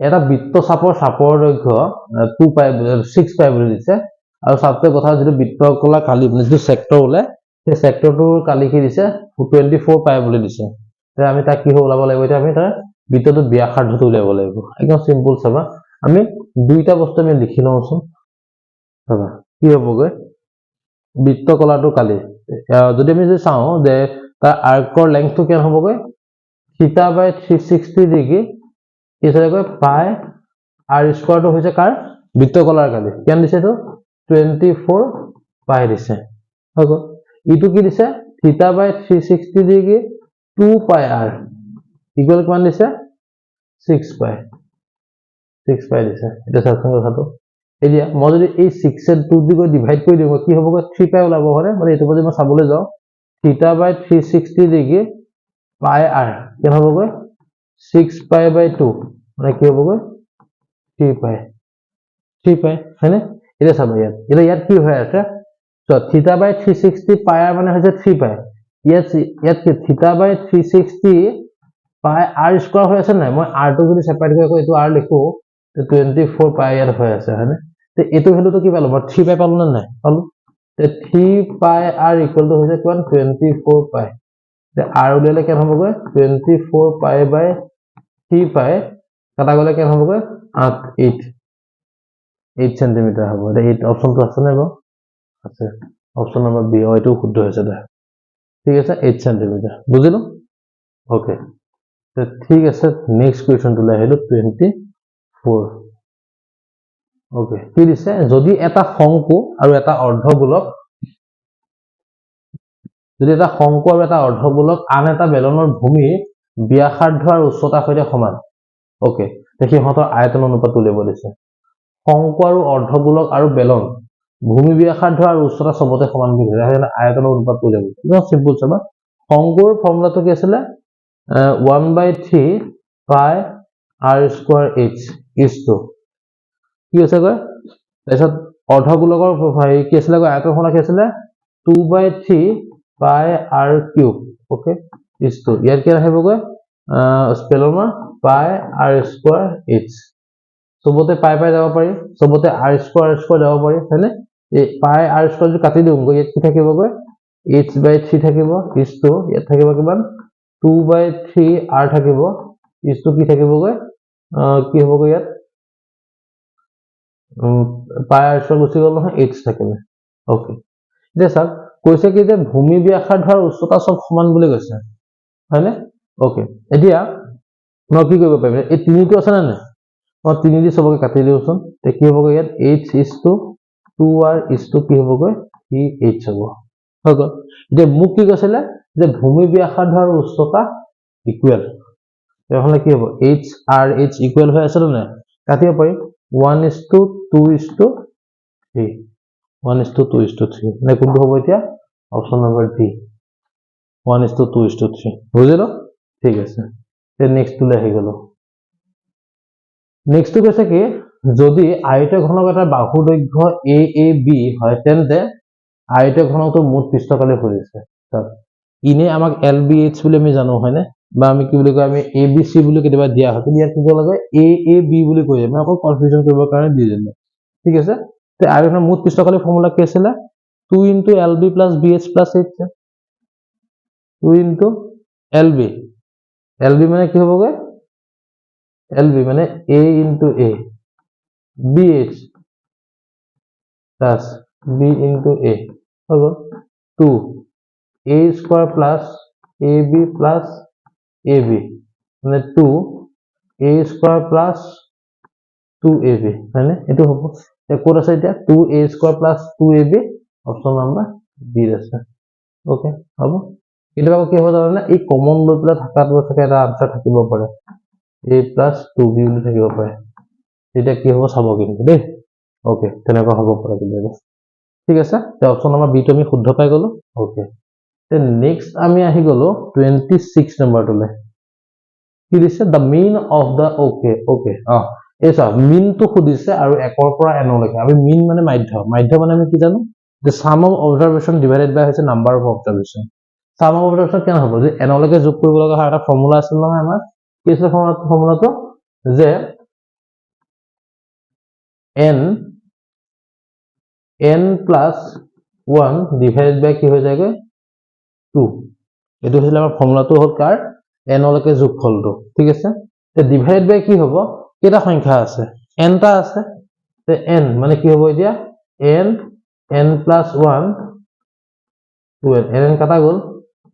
এটা বৃত্তচাপৰ চাপৰ দৈৰ্ঘ্য 6 পাই বুলি দিছে আৰু চাপটোৰ কথা যেটো বৃত্তকলা কালি যেটো সেক্টৰ ওলাই সেই সেক্টৰটোৰ কালি কি দিছে 24 পাই বুলি দিছে তে আমি তাক কি ওলাব লাগিব এটা আমি তাৰ বৃত্তটো ব্যাসাৰ্ধটো উলিয়াব লাগিব একদম সিম্পল চাবা আমি দুইটা বস্তু আমি লিখি লওঁচোন চাবা কি হ'বগৈ বৃত্তকলাটো কালি যদি আমি যে চাওঁ যে তাৰ আৰ্কৰ লেংথটো কিমান হ'বগৈ θ/360 ডিগ্ৰী ইসাৰে পাই আৰ স্কয়াৰটো হৈছে কাৰ বৃত্তকলাৰ কালি কিমান দিছে তো 24 পাই দিছে হৈ গ'ল ইটো কি দিছে θ/360 ডিগ্ৰী 2 পাই r ইকুয়াল কিমান দিছে 6 পাই দিছে এটা চাওকচোন কথাটো এতিয়া মই যদি এই 6 এ 2 দি গৈ ডিভাইড কৰি দিও কি হ'ব 3 পাই ওলাব হয়নে মানে এটো যদি মই চাবলৈ যাও θ/360 ডিগ্ৰী পাই r কিমান হ'বগৈ 6 পাই/2 মানে কি হ'বগৈ 3 পাই হয়নে এটা চাবা ইয়াত কি হৈ আছে তো θ/360 পাই r মানে হৈছে 3 পাই ইয়াত কি θ/360 পাই r স্কয়াৰ হৈ আছে নাই মই r টো যদি সেপাৰেট কৰি এটো r লিখো তো 24 পাই ইয়াত হৈ আছে হয়নে তে এটো ভ্যালুটো কি পালো মই 3 পাই পালো না নাই পালো তে 3 পাই r ইকুয়াল টু হৈছে কিমান 24 পাই তে r উলিয়ালে কেন হ'বগৈ 24 পাই/3 পাই কাটা গলে কেন হ'বগৈ 8 সেন্টিমিটাৰ হ'ব এটা 8 অপচনটো আছে নাই বাৰু আছে অপচন নম্বৰ বি এইটো শুদ্ধ হৈছে দা ঠিক আছে 8 সেন্টিমিটাৰ বুজিলো ওকে তে ঠিক আছে নেক্সট কোৱেশ্চনটো লৈ আহিলো 24 ওকে কি দিছে যদি এটা শংকু আৰু এটা অৰ্ধগোলক আন এটা বেলনৰ ভূমিৰ ব্যাসাৰ্ধ আৰু উচ্চতা সৈতে সমান ওকে দেখি হতৰ আয়তন অনুপাত উলিয়াব দিছে শংকু আৰু অৰ্ধগোলক আৰু বেলন ভূমি ব্যাসাৰ্ধ আৰু উচ্চতা সবতে সমান বুলি কৈছে হেনে আয়তন অনুপাত উলিয়াব একদম সিম্পল চাবা শংকুৰ ফৰ্মুলাটো কি আছিল 1/3 পাই r square h is to কি আছে গৈ তাৰছত অৰ্ধগোলকৰ কি আছিল আয়তন ফৰ্মুলা কি আছিল 2/3 পাই r cube okay is to ইয়াত কি আহিব গৈ স্পেলনৰ পাই r স্কয়াৰ h সবতে পাই যাব পাৰি সবতে r স্কয়াৰ যাব পাৰি হয়নে এই পাই r স্কয়াৰ যদি কাটি দিও ইয়াত কি থাকিব গৈ h/3 থাকিব is to ইয়াত থাকিব কিমান 2/3 r থাকিব is to কি থাকিব গৈ কি হ'ব গৈ ইয়াত পাই r স্কয়াৰ গুচি গ'ল নহয় h থাকিলে ওকে এতিয়া স্যাৰ কৈছে কি যে ভূমি ব্যাসাৰ্ধ আৰু উচ্চতা সব সমান বুলি কৈছে হয়নে ওকে এতিয়া মই কি কৰিব পাৰিম এই তিনিটো আছে না নাই মই তিনি দি সবকে কাটি দিওচোন তে কি হ'ব ইয়াত h is to 2r is to কি হ'ব গৈ h হ'ব হৈ গ'ল এতিয়া মোক কি কৈছিলে যে ভূমি ব্যাসাৰ্ধ আৰু উচ্চতা ইকুৱেল তেহলে কি হ'ব h r h ইকুৱেল হৈ আছে না কাটিব পাৰি 1 is to 2 is to 3 1 is to 2 is to 3 মানে কোনটো হ'ব এতিয়া option number D 1 is to 2 is to 3 বুজিলো ঠিক আছে তে নেক্সট টু লৈ গলো নেক্সট টু কৈছে কি যদি আয়তঘনক এটা বাহু দৈৰ্ঘ্য AAB হয় তেন্তে আয়তঘনকটো মুঠ পৃষ্ঠকালি খুজিছে ইনে আমাক LBH বুলি আমি জানো হয়নে বা আমি কি বুলি কয় আমি ABC বুলি কেতিয়াবা দিয়া হয় কিন্তু ইয়াত কি লাগে AAB বুলি কৈ আমি আকৌ কনফিউজন কৰিবৰ কাৰণে দি দিলে ঠিক আছে তে আয়তঘনক মুঠ পৃষ্ঠকালি ফৰ্মুলা কি আছিল 2 into LB plus BH plus H 2 into LB LB মানে কি হ'বগৈ LB মানে A into A bh plus b into a হৈ গ'ল 2 a square plus ab plus ab মানে 2 a square plus 2ab হয়নে এটো হ'ব ক'ত আছে এতিয়া 2a square plus 2ab option number B আছে ওকে হ'ব কেতিয়াবা কি হ'ব জানা এই কমন লৈ পেলাই থাকাটো থাকে এটা আনসাৰ থাকিব পাৰে a plus 2b বুলি থাকিব পাৰে এটা কি হ'ব চাব কিন্তু দেই ওকে তেনেকুৱা হ'ব পাৰে কিন্তু ঠিক আছে তে অপচন নাম্বাৰ বি টো আমি শুদ্ধ পাই গলো ওকে তে নেক্সট আমি আহি গলো 26 নম্বৰটোলে কি দিছে the mean of the okay এসা মিন তো খুদিছে আৰু একৰ পৰা n লৈকে আমি মিন মানে মাধ্য মানে আমি কি জানো the sum of observation divided by হৈছে number of observation sum of observation কেন হ'ব যে n লৈকে যোগ কৰিব লগা হয় এটা ফৰ্মুলা আছিল নহয় আমাৰ কি আছে ফৰ্মুলাটো যে n plus 1 divided by কি হৈ যায়গৈ 2 এটো হৈছিল আমাৰ ফৰ্মুলাটো হ'ল কাৰ n লৈকে যোগফলটো ঠিক আছে তে ডিভাইড বাই কি হ'ব কেটা সংখ্যা আছে n টা আছে তে n মানে কি হ'ব এতিয়া n plus 1 2n n কাটা গ'ল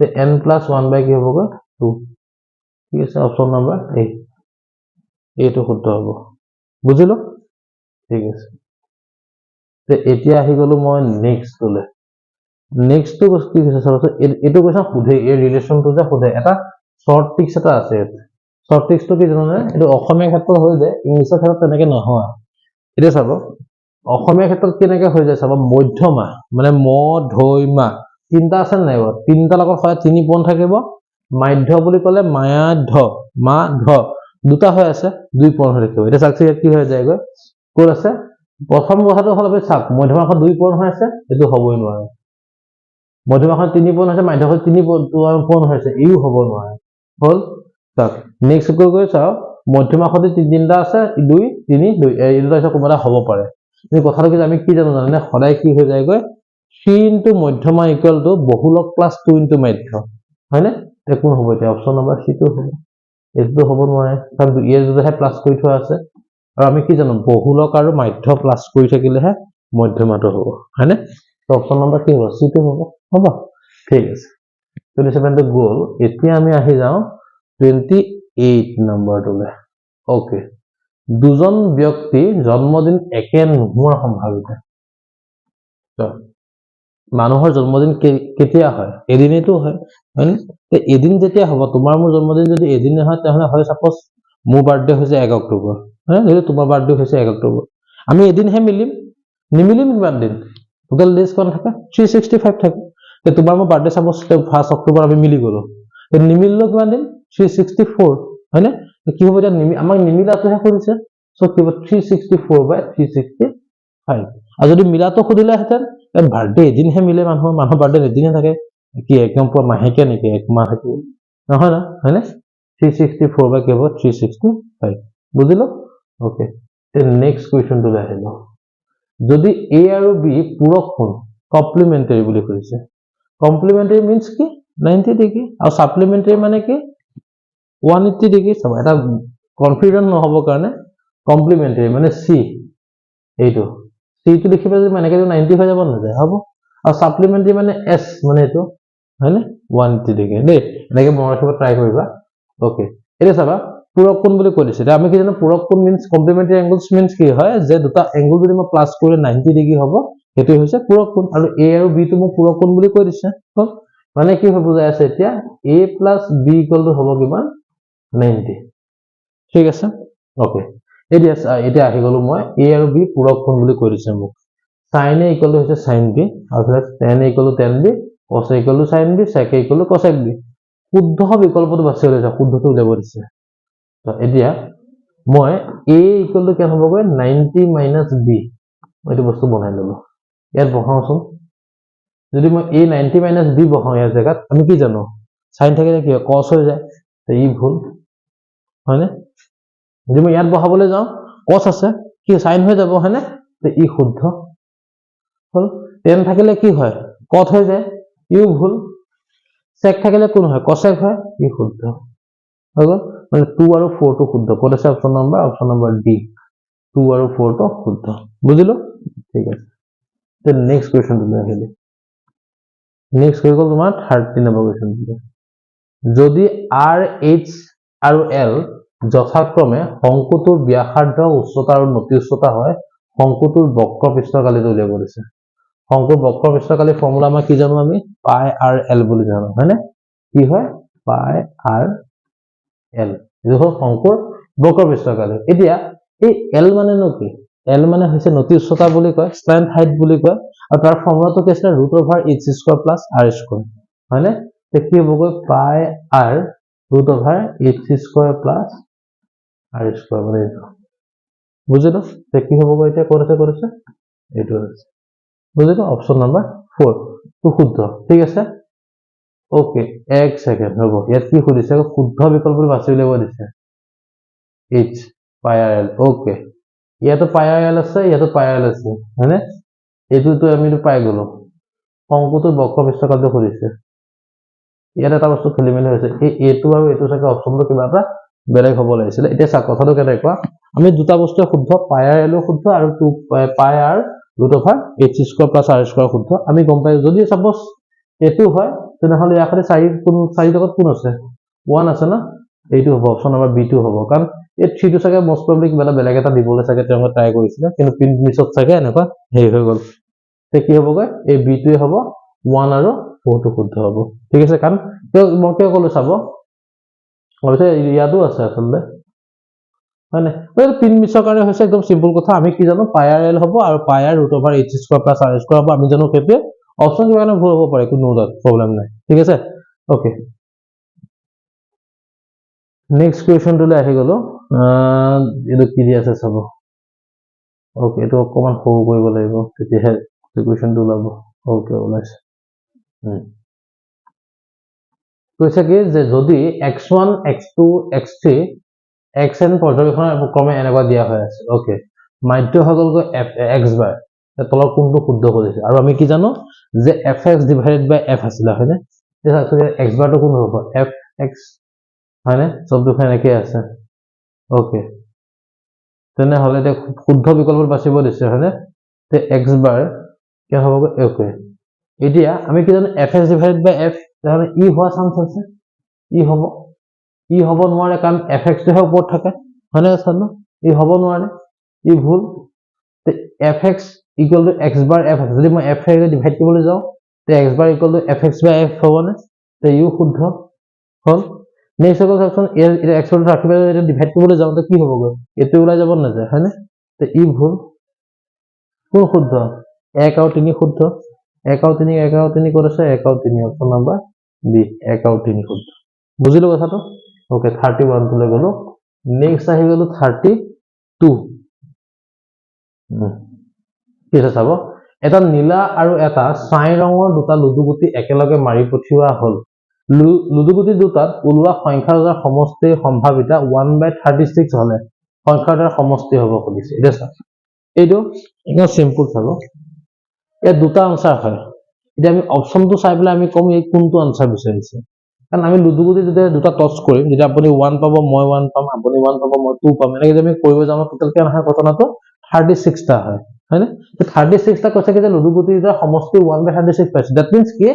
তে n plus 1 বাই কি হ'ব গৈ 2 ঠিক আছে অপচন নাম্বাৰ a এইটো শুদ্ধ হ'ব বুজিলো ঠিক আছে তে এতিয়া আহি গলো মই নেক্সট তোলে নেক্সট তো কি হৈছে চাবছো এটো কৈছা খুদে এই ৰিলেশনটো যে খুদে এটা শৰ্ট ট্ৰিক্স এটা আছে শৰ্ট ট্ৰিক্সটো কি জানো এটো অসমীয়া ক্ষেত্ৰত হৈ যায় ইংলিছৰ ক্ষেত্ৰত তেনেকে নহয় এটা চাব অসমীয়া ক্ষেত্ৰত কেনেকে হৈ যায় চাব মধ্যমা মানে ম ধৈ মা তিনটা আছে নাই তিনটা লগত হয় তিনি পন থাকিব মাধ্য বুলি ক'লে মায়াধ মা ধ দুটা হৈ আছে দুই পন হৈ থাকিব এটা চাকচি কি হৈ যায়গৈ কোন আছে প্ৰথম কথাটো হ'ল আপুনি চাওক মধ্যমাখন দুই পন হৈ আছে এটো হ'বই নোৱাৰে মধ্যমাখন তিনি পন আছে মাধ্যখন তিনি পন হৈছে ইও হ'ব নোৱাৰে হল তাক নেক্সট গৈ চাও মধ্যমাখতে তিনটা আছে 2 3 2 এই দুটা কোনটা হ'ব পাৰে এই কথাটো কি আমি কি জানো জানে সদায় কি হৈ যায়গৈ 3 ইনটু মধ্যমা ইকুয়াল টু বহুলক প্লাস 2 ইনটু মাধ্য হয়নে তে কোন হ'ব এতিয়া অপচন নাম্বাৰ সি টো হ'ব এটো হ'ব নোৱাৰে কাৰণ ইয়াৰ দুটাহে প্লাস কৰি থোৱা আছে আৰু আমি কি জানো বহুলক আৰু মাধ্য প্লাস কৰি থাকিলেহে মধ্যমাটো হ'ব হয়নে তো অপচন নাম্বাৰ কি হ'ব সি টো হ'ব ঠিক আছে 27 টো গ'ল এতিয়া আমি আহি যাও 28 নম্বৰটোলে ওকে দুজন ব্যক্তি জন্মদিন একে নোহোৱাৰ সম্ভাৱিতা তো মানুহৰ জন্মদিন কেতিয়া হয় এদিনেতো হয় হয়নে তে এদিন যেতিয়া হ'ব তোমাৰ মোৰ জন্মদিন যদি এদিনে হয় তেহলে হয় সাপোজ মোৰ বাৰ্থডে হৈছে 1 অক্টোবৰ হয়নে যদি তোমাৰ বাৰ্থডে হৈছে 1 অক্টোবৰ আমি এদিনহে মিলিম নিমিলিম কিমান দিন টোটাল ডেজ কোন থাকে 365 থাকে তে তোমাৰ মোৰ বাৰ্থডে সাপোজ 1 অক্টোবৰ আমি মিলি গলো তে নিমিলিলো কিমান দিন 364 হয়নে কি হ'ব এতিয়া আমাক নিমিলাটোহে কৰিছে সো কি হ'ব 364 বাই 365 আৰু যদি মিলাটো খুদিলে হেতেন বাৰ্থডে এদিনহে মিলে মানুহৰ বাৰ্থডে এদিনহে থাকে কি একদম পুৰা মাহেকে নেকি এক মাহ থাকিব নহয় না হয়নে 364 বাই কি হ'ব 365 বুজিলো ওকে তে নেক্সট কোৱেশ্চনটো আহিলো যদি a আৰু b পূৰক কোণ কমপ্লিমেন্টাৰী বুলি কৈছে কমপ্লিমেন্টাৰী মিন্স কি 90 ডিগ্ৰী আৰু সাপ্লিমেন্টাৰী মানে কি 180 ডিগ্ৰী চাবা এটা কনফিউজন নহব কাৰণে কমপ্লিমেন্টাৰী মানে c এইটো c টো দেখিবা যে মানে 90 হৈ যাব নাযায় হ'ব আৰু সাপ্লিমেন্টাৰী মানে s মানে এইটো হয়নে 180 ডিগ্ৰী দেই এনেকে মনত ৰাখিব ট্ৰাই কৰিবা ওকে এটা চাবা পূৰক কোণ বুলি কৈ দিছে আমি কি জানো পূৰক কোণ মিন্স কমপ্লিমেন্টাৰী এংগলছ মিন্স কি হয় যে দুটা এংগল যদি মই প্লাস কৰিলে 90 ডিগ্ৰী হ'ব এটো হৈছে পূৰক কোণ আৰু a আৰু b টো মই পূৰক কোণ বুলি কৈ দিছে মানে কি হৈ বুজাই আছে এতিয়া a plus b equal to হ'ব কিমান 90 ঠিক আছে ওকে এতিয়া আহি গলো মই a আৰু b পূৰক কোণ বুলি কৈ দিছে মোক sin a equal to হৈছে sin b আৰু tan a equal to tan b cos a equal to sin b sec a equal to cosec b শুদ্ধ বিকল্পটো বাছি লৈছে শুদ্ধটো উলিয়াব দিছে তো এতিয়া মই a equal to কেন হ'বগৈ 90 minus b এইটো বস্তু বনাই ললো ইয়াত বহাওচোন যদি মই a 90 minus b বহাও ইয়াৰ জায়গাত আমি কি জানো sin থাকিলে কি হয় cos হৈ যায় তো ই ভুল হয়নে যদি মই ইয়াত বহাবলৈ যাও cos আছে কি sin হৈ যাব হয়নে তো ই শুদ্ধ হল tan থাকিলে কি হয় cot হৈ যায় ইও ভুল sec থাকিলে কোন হয় cosec হয় ই শুদ্ধ হৈ গ'ল মানে 2 আৰু 4 টো শুদ্ধ কোড আছে অপচন নম্বৰ ডি 2 আৰু 4 টো শুদ্ধ বুজিলো ঠিক আছে তে নেক্সট কোৱেশ্চনটো লৈ আহিলে নেক্সট হৈ গ'ল তোমাৰ 13 নম্বৰ কোৱেশ্চনটো যদি r h আৰু l যথাক্ৰমে শংকুটোৰ ব্যাসাৰ্ধ উচ্চতা আৰু নতি উচ্চতা হয় শংকুটোৰ বক্ৰ পৃষ্ঠকালিটো উলিয়াব দিছে শংকুৰ বক্ৰ পৃষ্ঠকালি ফৰ্মুলা আমাৰ কি জানো আমি পাই r l বুলি জানো হয়নে কি হয় পাই r l এইটো হ'ল শংকুৰ বক্ৰ পৃষ্ঠকালি এতিয়া এই l মানে নো কি l মানে হৈছে নতি উচ্চতা বুলি কয় স্ট্যান্ড হাইট বুলি কয় আৰু তাৰ ফৰ্মুলাটো কি আছে √h² + r² হয়নে তে কি হ'বগৈ পাই r √h² + r² মানে বুজিলো তে কি হ'বগৈ এতিয়া কৰিছে এইটো আছে বুজিলো অপচন নাম্বাৰ 4 তো শুদ্ধ ঠিক আছে ওকে এক সেকেন্ড ৰব ইয়াত কি খুদিছে শুদ্ধ বিকল্পটো বাছি উলিয়াব দিছে h পাই r l ওকে ইয়াতো পাই r l আছে ইয়াতো পাই r l আছে হয়নে এইটোতো আমি পাই গলো শংকুটোৰ বক্ৰ পৃষ্ঠকালিটো খুদিছে ইয়াত এটা বস্তু খেলিমেলি হৈছে এই এটো আৰু এটো থাকে অপচনটো কিবা এটা বেলেগ হ'ব লাগিছিল এতিয়া চা কথাটো কেনেকুৱা আমি দুটা বস্তু শুদ্ধ পাই r l শুদ্ধ আৰু 2 পাই r √h² + r² শুদ্ধ আমি গম পাই যদি সাপোজ এটো হয় তেনেহলে ইয়াখানে 4 জগত কোন আছে 1 আছে না এইটো হ'ব অপচন নম্বৰ বি টো হ'ব কাৰণ এই 3 টো চাগে মোস্ট প্ৰবলি কিবা বেলেগ এটা দিবলৈ চাগে তেওঁ ট্ৰাই কৰিছিল কিন্তু প্ৰিন্ট মিছত চাগে এনেকুৱা হেই হৈ গ'ল তে কি হ'বগৈ এই বি টোৱে হ'ব 1 আৰু 4 টো শুদ্ধ হ'ব ঠিক আছে কাৰণ মই কি ক'লো চাব অৱশ্যে ইয়াতো আছে আসলে মানে প্ৰিন্ট মিছৰ কাৰণে হৈছে একদম সিম্পল কথা আমি কি জানো পাই r l হ'ব আৰু পাই r √h² + r² হ'ব আমি জানো কেতে অপচন কিবা কাৰণে ভুল হ'ব পাৰে কোনো প্ৰবলেম নাই ঠিক আছে ওকে নেক্সট কোৱেশ্চন টোলৈ আহি গলো এটো কি দি আছে চাব ওকে এটো অকমান সৰু কৰিব লাগিব তেতিয়াহে কোৱেশ্চনটো ওলাব ওকে ওলাইছে কৈছে কি যে যদি x1 x2 x3 xn পৰ্যবেক্ষণৰ ক্ৰমে এনেকুৱা দিয়া হৈ আছে ওকে মাধ্য হৈ গ'ল x বাৰ তলৰ কোনটো শুদ্ধ কৰিছে আৰু আমি কি জানো যে fx / f আছিল হয়নে তেতিয়া x বাৰটো কোন হ'ব fx হয়নে সব দুখন একে আছে ওকে তেনে হলে তে শুদ্ধ বিকল্প বাছিব দিছে হয়নে তে x বাৰ কি হ'ব ওকে এতিয়া আমি কি জানো fx / f তাহলে ই হোৱা চান্স আছে ই হ'ব নোৱাৰে কাৰণ fx টো ওপৰত থাকে হয়নে জানো ই হ'ব নোৱাৰে ই ভুল তে fx = x বাৰ f যদি মই f ৰে ডিভাইড কৰিবলৈ যাও তে x বাৰ = fx / f হ'বনে তে ইও শুদ্ধ হ'ল নেক্সট হ'ল চাওকচোন এটা x টো ৰাখি পেলাই এটা ডিভাইড কৰিবলৈ যাওঁতে কি হ'বগৈ এটো ওলাই যাব নাযায় হয়নে তে ই ভুল কোন শুদ্ধ 1 আৰু 3 শুদ্ধ 1 আৰু 3 ক'ত আছে 1 আৰু 3 অপচন নম্বৰ বি 1 আৰু 3 শুদ্ধ বুজিলো কথাটো ওকে 31 টোলৈ গলো নেক্সট আহি গলো 32 কি আছে চাব এটা নীলা আৰু এটা ছাই ৰঙৰ দুটা লুডুগুটি একেলগে মাৰি পঠিওৱা হ'ল লুডুগুটি দুটাত ওলোৱা সংখ্যাৰ সমষ্টিৰ সম্ভাৱিতা 1/36 হলে সংখ্যাৰ সমষ্টি হ'ব খুদিছে এটা চাওক এইটো একদম সিম্পল চাব এই দুটা আনসাৰ হয় এতিয়া আমি অপচনটো চাই পেলাই আমি কম এই কোনটো আনসাৰ বিচাৰিছে কাৰণ আমি লুডুগুটি যেতিয়া দুটা টচ কৰিম যেতিয়া আপুনি 1 পাব মই 1 পাম আপুনি 1 পাব মই 2 পাম এনেকৈ আমি কৰিব যাম টোটাল কি নহয় ঘটনাটো 36 টা হয় হয়নে 36 টা কৈছে কি যে লুডুগুটিৰ সমষ্টি 1/36 পাইছে দ্যাট মিন্স কি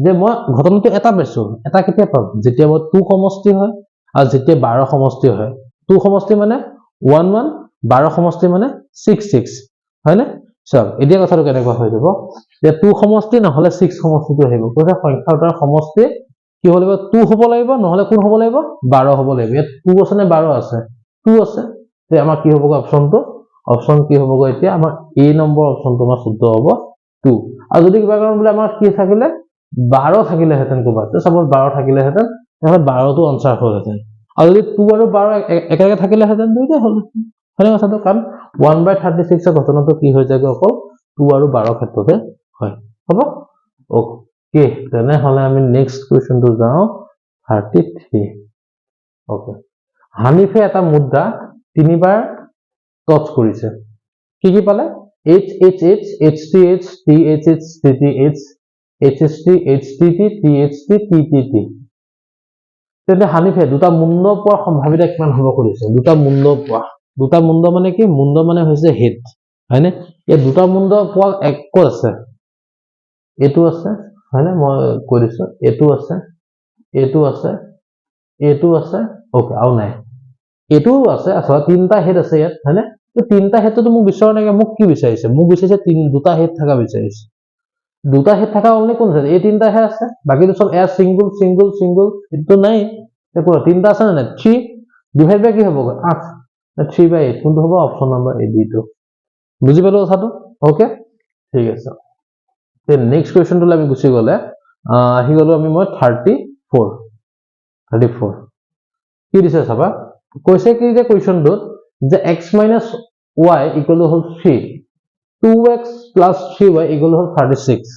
যে মই ঘটনাটো এটা পাইছো এটা কেতিয়া পাম যেতিয়া মই 2 সমষ্টি হয় আৰু যেতিয়া 12 সমষ্টি হয় 2 সমষ্টি মানে 1 1 12 সমষ্টি মানে 6 6 হয়নে সব এতিয়া কথাটো কেনেকুৱা হৈ যাব যে 2 সমষ্টি নহলে 6 সমষ্টিটো আহিব কৈছে সংখ্যাৰ সমষ্টি কি হ'ব লাগিব 2 হ'ব লাগিব নহলে কোন হ'ব লাগিব 12 হ'ব লাগিব ইয়াত 2 আছে নে 12 আছে 2 আছে তে আমাৰ কি হ'বগৈ অপচনটো অপচন কি হ'বগৈ এতিয়া আমাৰ এ নম্বৰ অপচনটো আমাৰ শুদ্ধ হ'ব 2 আৰু যদি কিবা কাৰণ বোলে আমাৰ কি থাকিলে 12 থাকিলে হেতেন ক'বাত সাপোজ 12 থাকিলে হেতেন তাহলে 12 টো আনসাৰ হ'ল হেতেন আৰু যদি 2 আৰু 12 একেলগে থাকিলে হেতেন দুইটা হ'ল হয়নে কথাটো কাৰণ 1/36 ঘটনাটো কি হৈ যায় অকল 2 আৰু 12 ক্ষেত্ৰতে হয় হ'ব ওকে তেনে হলে আমি নেক্সট কোৱেশ্চনটো যাও 33 ওকে হানিফে এটা মুদ্ৰা তিনিবাৰ টচ কৰিছে কি পালে h h h h t h t h h t t h h h t h t t t h t t t t তেনে হানিফে দুটা মূল্য পোৱাৰ সম্ভাৱিতা কিমান হ'ব কৰিছে দুটা মূল্য পোৱা দুটা মুণ্ড মানে কি মুণ্ড মানে হৈছে হেড হয়নে এই দুটা মুণ্ড পোৱা এক ক'ত আছে এইটো আছে হয়নে মই কৈ দিছো এইটো আছে ওকে আৰু নাই এইটো আছে আসলে তিনটা হেড আছে ইয়াত হয়নে তো তিনটা হেডটো মোক বিচৰা নাই মোক কি বিচাৰিছে মোক বিচাৰিছে দুটা হেড থাকা বিচাৰিছে দুটা হেড থাকা অনলি কোন আছে এই তিনটা হে আছে বাকিটো সব এ সিঙ্গল এটো নাই দেখো তিনটা আছে না 3 ডিভাইড বাই কি হ'ব 8 3/8 কোনটো হ'ব অপচন নম্বৰ এ বি টো বুজি পালো কথাটো ওকে ঠিক আছে তে নেক্সট কোৱেশ্চন টো আমি গুছি গলে আহি গলো আমি মই 34 কি দিছে চাবা কৈছে কি যে কোৱেশ্চনটোত যে x - y = 3 2x + 3y = 36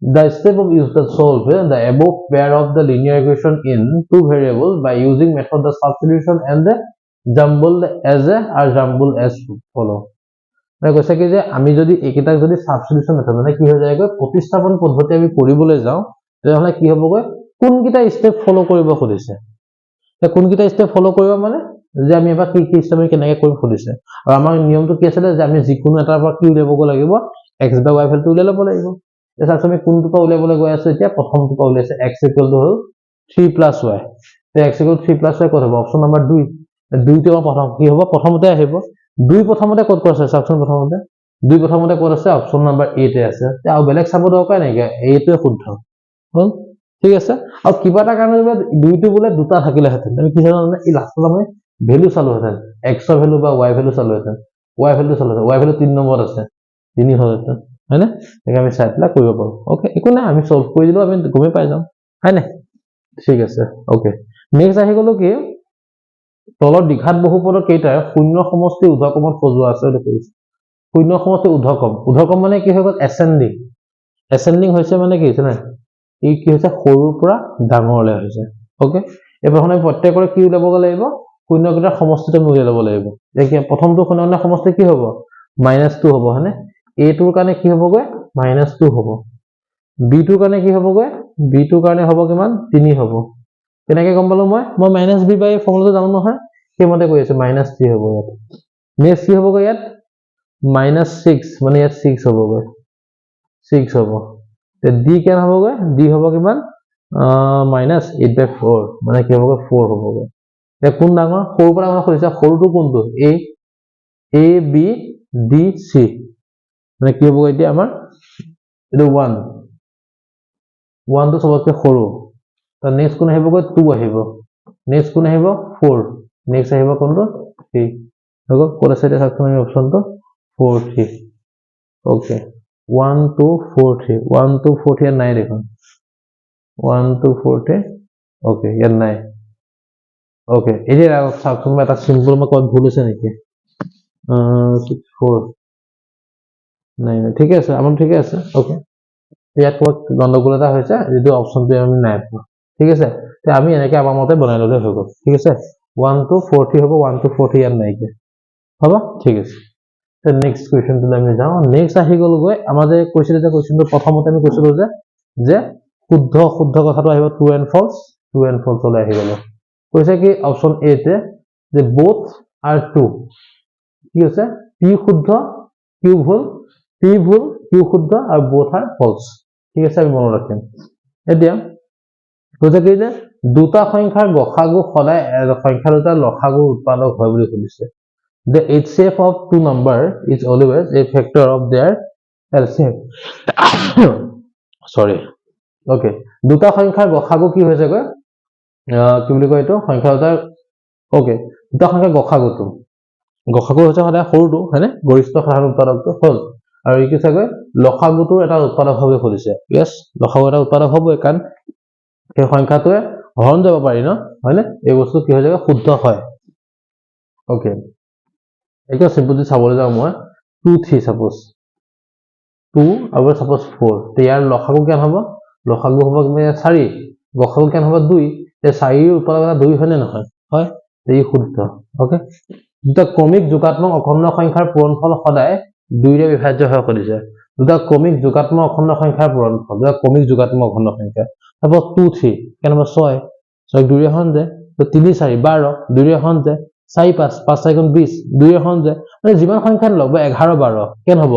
the step of use to solve the above pair of the linear equation in two variables by using method the substitution and the jumble as a or jumble as follow মানে কৈছে কি যে আমি যদি একেটাক যদি substitution method মানে কি হৈ যায়গৈ প্ৰতিস্থাপন পদ্ধতি আমি কৰিবলৈ যাও তেতিয়াহলে কি হ'বগৈ কোনকিটা স্টেপ ফলো কৰিব খুদিছে তে কোনকিটা স্টেপ ফলো কৰিব মানে যে আমি এবাৰ কি স্টেপ কেনেকৈ কৰিম খুদিছে আৰু আমাৰ নিয়মটো কি আছিল যে আমি যিকোনো এটাৰ পৰা কি উলিয়াব লাগিব x বা y ভ্যালুটো উলিয়াব লাগিব এছাস আমি কোনটো পৰা উলিয়াবলৈ গৈ আছো এতিয়া প্ৰথমটো পৰা উলিয়াইছে x = 3 + y তে x = 3 + y কত হ'ব অপচন নম্বৰ 2 দুইটো প্ৰথম কি হ'ব প্ৰথমতে আহিব দুই প্ৰথমতে কত আছে সাকচন প্ৰথমতে দুই প্ৰথমতে কত আছে অপচন নম্বৰ 8 এ আছে তে আৰু বেলেগ চাব দৰকাৰ নাই এইটোৱে শুদ্ধ হল ঠিক আছে আৰু কিবা এটা কাৰণে দুইটো বলে দুটা থাকিলে হেতেন আমি কি জানো এই লাষ্টত আমি ভ্যালু চালো হেতেন x ৰ ভ্যালু বা y ভ্যালু চালো হেতেন y ভ্যালু 3 নম্বৰত আছে 3 হ'ল হেতেন হয়নে তাকে আমি চাই পেলাই কৰিব পাৰো ওকে একো নাই আমি সলভ কৰি দিলো আমি গমে পাই যাম হয়নে ঠিক আছে ওকে নেক্সট আহি গলো কি তলৰ দ্বিঘাত বহুপদৰ কেইটাৰ শূন্য সমষ্টি ঊৰ্ধ্বক্ৰমত সজোৱা আছে দেখিছে শূন্য সমষ্টি ঊৰ্ধ্বক্ৰম মানে কি হৈ গল এসেন্ডিং হৈছে মানে কি হৈছে না এই কি হৈছে সৰুৰ পৰা ডাঙৰলৈ হৈছে ওকে এবাৰ আমি প্ৰত্যেকৰে কি উলাব লাগিব শূন্যকেইটাৰ সমষ্টিটো উলিয়াই ল'ব লাগিব এতিয়া প্ৰথমটো শূন্য সমষ্টি কি হ'ব -2 হ'ব হয়নে a টোৰ কাৰণে কি হ'বগৈ -2 হ'ব b টোৰ কাৰণে কি হ'বগৈ b টোৰ কাৰণে হ'ব কিমান 3 হ'ব কেনেকৈ গম পালো মই -b/a ফৰ্মুলাটো জানো নহয় সেইমতে কৈ আছো -3 হ'ব ইয়াত নেক্সট কি হ'বগৈ ইয়াত -6 মানে ইয়াত 6 হ'বগৈ 6 হ'ব তে d কেন হ'বগৈ d হ'ব কিমান -8/4 মানে কি হ'বগৈ 4 হ'বগৈ তে কোন ডাঙৰ সৰুৰ পৰা ডাঙৰ কৈছা সৰুটো কোনটো a b d c মানে কি হ'বগৈ এতিয়া আমাৰ এটো 1 টো সবতকৈ সৰু তা নেক্সট কোন আহিবগৈ 2 আহিব নেক্সট কোন আহিব 4 নেক্সট আহিব কোনটো 3 হগো কোন আছে এটা সাকচন আমি অপশনটো 4 3 ওকে 1 2 4 3 1 2 4 3 নাই দেখুন 1 2 4 3 ওকে ইয়াত নাই ওকে এই সাকচন এটা সিম্পল মা কোন ভুল আছে নেকি 4 নাই নাই ঠিক আছে আমাৰ ঠিক আছে ওকে ইয়াত কোন গণ্ডগোল এটা হৈছে যেটো অপশনটো আমি নাই পোৱা ঠিক আছে তে আমি এনেকৈ আমাৰ মতে বনাই ললে হৈ গল ঠিক আছে 1 2 4 3 হ'ব 1 2 4 3 ইয়াত নাই কি হ'ব ঠিক আছে তে নেক্সট কোৱেশ্চন টো আমি যাও নেক্সট আহি গল গৈ আমাৰ যে কৈছিল যে কোৱেশ্চনটো প্ৰথমতে আমি কৈছিল যে শুদ্ধ কথাটো আহিব ট্ৰু এন্ড ফলস ওলাই আহি গল কৈছে কি অপশন এ তে যে both are true কি আছে p শুদ্ধ q ভুল p ভুল q শুদ্ধ আৰু both are false ঠিক আছে আমি মনত ৰাখিম এতিয়া কৈছে কি যে দুটা সংখ্যাৰ গসাগু সদায় সংখ্যা দুটাৰ লসাগু উৎপাদক হয় বুলি কৈছে the HCF of two number is always a factor of their LCM sorry okay দুটা সংখ্যাৰ গসাগু কি হৈছে গৈ কি বুলি কয় এটো সংখ্যা দুটাৰ ওকে দুটা সংখ্যাৰ গসাগু হৈছে সদায় সৰুটো হয়নে গৰিষ্ঠ সাধাৰণ উৎপাদকটো হ'ল আৰু এই কি চাগৈ লসাগুটোৰ এটা উৎপাদক হবে খুলিছে यस লসাগু এটা উৎপাদক হ'ব কাৰণ এই সংখ্যাটোৱে হৰণ যাব পাৰি ন হয়নে এই বস্তু কি হৈ যায় শুদ্ধ হয় ওকে এটা সিম্পলি চাবলৈ যাও মই 2 3 সাপোজ 2 আৰু সাপোজ 4 তে ইয়াৰ লসাগু কেন হ'ব লসাগু হ'ব কি 4 গসাগু কেন হ'ব 2 তে 4 ৰ উৎপাদক 2 হয় নে নহয় হয় এই শুদ্ধ ওকে দুটা ক্ৰমিক যোগাত্মক অখণ্ড সংখ্যাৰ পূৰণফল সদায় 2 ৰে বিভাজ্য হয় কৰিছে দুটা ক্ৰমিক যোগাত্মক অখণ্ড সংখ্যাৰ পূৰণফল দুটা ক্ৰমিক যোগাত্মক অখণ্ড সংখ্যা সাপোজ 2 3 কেন হ'ব 6 6 2 ৰে হন যায় তো 3 4 12 2 ৰে হন যায় 4 5 5 4 গুণ 20 2 এখন যায় মানে যিমান সংখ্যা লওক বা 11 12 কেন হ'ব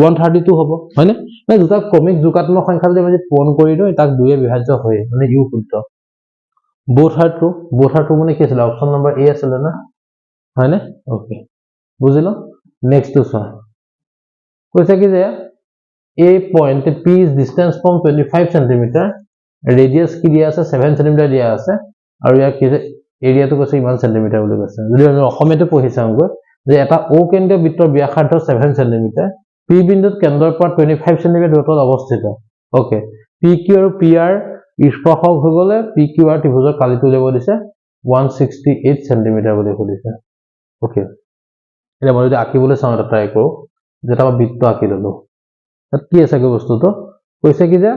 132 হ'ব হয়নে মানে দুটা ক্ৰমিক যোগাত্মক সংখ্যা যদি আমি পূৰণ কৰি দিওঁ তাক 2 এ বিভাজ্য হয় মানে ইউ শুদ্ধ both are true মানে কি আছিল অপচন নম্বৰ এ আছিল না হয়নে ওকে বুজিলো নেক্সট টু চোৱা কৈছে কি যে a point p is distance from 25 cm radius কি দিয়া আছে 7 cm দিয়া আছে আৰু ইয়াৰ কি যে এৰিয়াটো কৈছে ইমান সেন্টিমিটাৰ বুলি কৈছে যদি আমি অসমীয়াতে পঢ়ি চাওঁগৈ যে এটা ও কেন্দ্ৰীয় বৃত্তৰ ব্যাসাৰ্ধ 7 cm p বিন্দুত কেন্দ্ৰৰ পৰা 25 cm দূৰত্বত অৱস্থিত ওকে pq আৰু pr স্পৰ্শক হৈ গলে pqr ত্ৰিভুজৰ কালিটো উলিয়াব দিছে 168 cm বুলি কৈছে ওকে এটা মই যদি আঁকিবলৈ চাওঁ এটা ট্ৰাই কৰো যেটা মই বৃত্ত আঁকি ললো তাত কি আছে কি বস্তুটো কৈছে কি যে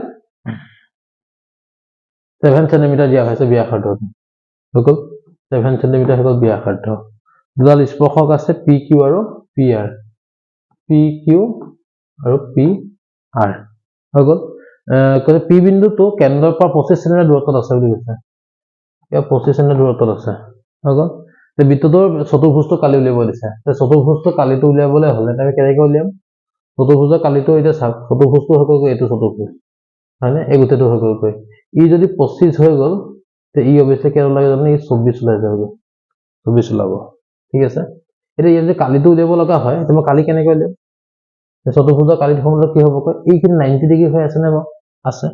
7 cm দিয়া হৈছে ব্যাসাৰ্ধটো হকল 7 cm হকল ব্যাসাৰ্ধ দুডাল স্পৰ্শক আছে pq আৰু pr pq আৰু pr হকল কৈছে p বিন্দুটো কেন্দ্ৰৰ পৰা 25 cm দূৰত্বত আছে বুলি কৈছে ইয়া 25 cm দূৰত্বত আছে হকল তে বৃত্তটোৰ চতুৰ্ভুজটো কালি উলিয়াব দিছে তে চতুৰ্ভুজটো কালিটো উলিয়াবলৈ হলে আমি কেনেকৈ উলিয়াম চতুৰ্ভুজৰ কালিটো এটা চাওক চতুৰ্ভুজটো হকল এইটো চতুৰ্ভুজ হয়নে এই গোটেটো হকল কৈ ই যদি 25 হৈ গল তে ই অবশ্যই কেন লাগে জানো ই 24 ওলাই যাব 24 ওলাব ঠিক আছে এটা ইয়াৰ যে কালিটো উলিয়াব লগা হয় তে মই কালি কেনেকৈ উলিয়াম চতুৰ্ভুজৰ কালিৰ ফৰ্মুলা কি হ'ব কয় এইখিনি 90 ডিগ্ৰী হৈ আছে নে আছে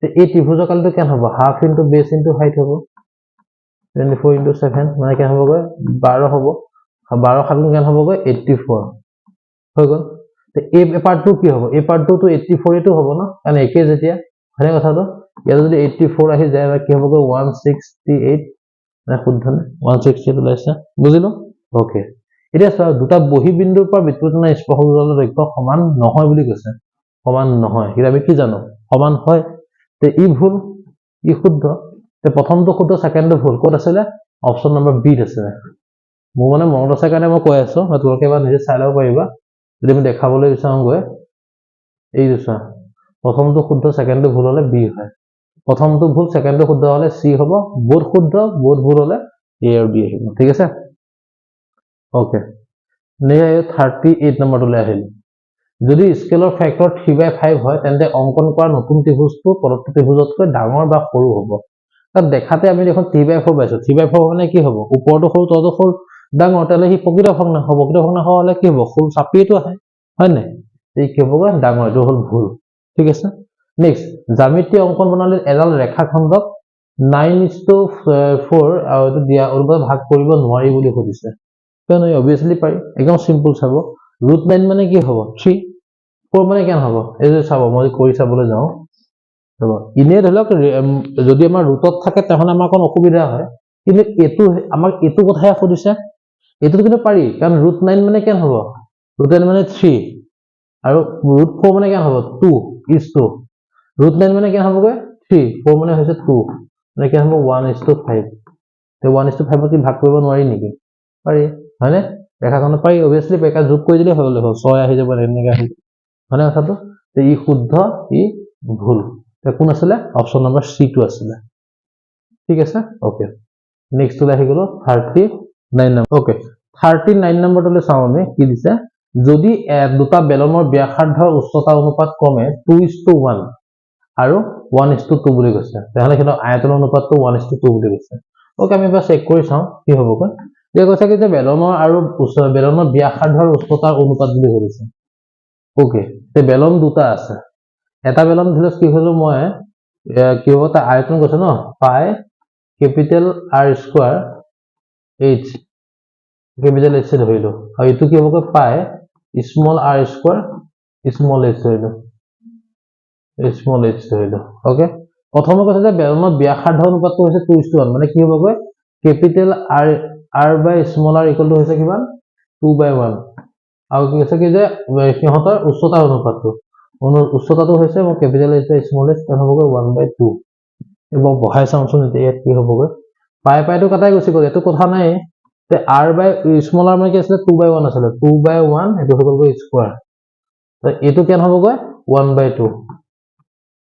তে এই ত্ৰিভুজৰ কালিটো কেন হ'ব half into base into height হ'ব 24 ইনটু 7 মানে কেন হ'ব কয় 12 হ'ব 12 সাত গুণ কেন হ'ব কয় 84 হৈ গল তে এই পাৰ্টটো কি হ'ব এই পাৰ্টটো 84 এটো হ'ব না কাৰণ একে যেতিয়া হয়নে কথাটো ইয়াত যদি 84 আহি যায় বা কি হ'ব কয় 168 না শুদ্ধ নে 168 ওলাইছে বুজিলো ওকে এটা চোৱা দুটা বহি বিন্দুৰ পৰা বৃত্তটোৰ স্পৰ্শকৰ দৈৰ্ঘ্য সমান নহয় বুলি কৈছে সমান নহয় কি আমি কি জানো সমান হয় তে ই ভুল ই শুদ্ধ তে প্ৰথমটো শুদ্ধ সেকেন্ডটো ভুল ক'ত আছিল অপচন নম্বৰ বি আছে মোৰ মানে মনত আছে কাৰণে মই কৈ আছো তোমালোকে এবাৰ নিজে চাই লব পাৰিবা যদি আমি দেখাবলৈ বিচাৰো গৈ এই দিছা প্ৰথমটো শুদ্ধ সেকেন্ডটো ভুল হলে বি হয় প্ৰথমটো ভুল সেকেন্ডটো শুদ্ধ হলে সি হ'ব বোধ শুদ্ধ বোধ ভুল হলে এ আৰু বি আহিব ঠিক আছে ওকে নে 38 নম্বৰটোলৈ আহিল যদি স্কেলৰ ফেক্টৰ 3/5 হয় তেন্তে অঙ্কন কৰা নতুন ত্ৰিভুজটো পৰৱৰ্তী ত্ৰিভুজতকৈ ডাঙৰ বা সৰু হ'ব তাত দেখাতে আমি দেখোন 3/4 পাইছো 3/4 মানে কি হ'ব ওপৰটো সৰু তলটো সৰু ডাঙৰ তালে হি প্ৰকৃত ভগ্নাংশ হ'ব প্ৰকৃত ভগ্নাংশ হলে কি হ'ব সৰু চাপিটো আহে হয় নাই এই কি হ'ব ডাঙৰ এটো হল ভুল ঠিক আছে নেক্সট জ্যামিতি অঙ্কন প্ৰণালীৰ এডাল ৰেখাখণ্ডক 9:4 আৰু এটো দিয়া অনুপাত ভাগ কৰিব নোৱাৰি বুলি কৈছে কেন অবিয়াসলি পাৰি একদম সিম্পল চাব √9 মানে কি হ'ব 3 4 মানে কেন হ'ব এই যে চাব মই কৰি চাবলৈ যাওঁ চাব ইনে ধৰক যদি আমাৰ ৰুটত থাকে তখন আমাৰ কোন অসুবিধা হয় কিন্তু এটো আমাক এটো কথাই কৈছে এটো কিন্তু পাৰি কাৰণ √9 মানে কেন হ'ব √9 মানে 3 আৰু √4 মানে কেন হ'ব 2:2 √9 মানে কেন হ'ব 3 4 মানে হৈছে 2 মানে কেন হ'ব 1:5 তে 1:5 কি ভাগ কৰিব নোৱাৰি নেকি পাৰি হয়নে ৰেখাখনত পাৰি অবিয়াসলি পেকা যোগ কৰি দিলে হ'ল 6 আহি যাব এনেকা আহি মানে কথাটো তে ই শুদ্ধ ই ভুল তে কোন আছিল অপচন নম্বৰ সি টো আছিল ঠিক আছে ওকে নেক্সট লৈ আহি গলো 39 নম্বৰ ওকে 39 নম্বৰটোলৈ চাও আমি কি দিছে যদি দুটা বেলনৰ ব্যাসাৰ্ধৰ উচ্চতা অনুপাত ক্ৰমে 2:1 আৰু 1:2 বুলি কৈছে তেহলে কিন্তু আয়তন অনুপাতটো 1:2 বুলি কৈছে ওকে আমি এবাৰ চেক কৰি চাও কি হ'ব কয় যে কৈছে কি যে বেলনৰ আৰু বেলনৰ ব্যাসাৰ্ধৰ উচ্চতাৰ অনুপাত বুলি কৈছে ওকে তে বেলন দুটা আছে এটা বেলন ধৰি কি হলো মই কি হ'ব তা আয়তন কৈছে ন পাই capital R square h capital h ধৰিলো আৰু এটো কি হ'ব পাই small r square small h ধৰিলো স্মল h ধৰিলো ওকে প্ৰথমে কৈছে যে বেলনৰ ব্যাসাৰ্ধ অনুপাতটো হৈছে 2:1 মানে কি হ'ব capital r by small r equal to হৈছে কিমান 2/1 আৰু কি আছে কি যে সিহঁতৰ উচ্চতা অনুপাতটো উচ্চতাটো হৈছে মই capital h by small h কেন হ'ব 1/2 এবং বহাই চাওঁচোন এতিয়া কি হ'ব পাইটো কাটাই গৈছে গল এটো কথা নাই তে r by স্মল r মানে কি আছিল 2/1 আছিল 2/1 এটো হৈ গল স্কয়াৰ তো এটো কেন হ'ব 1/2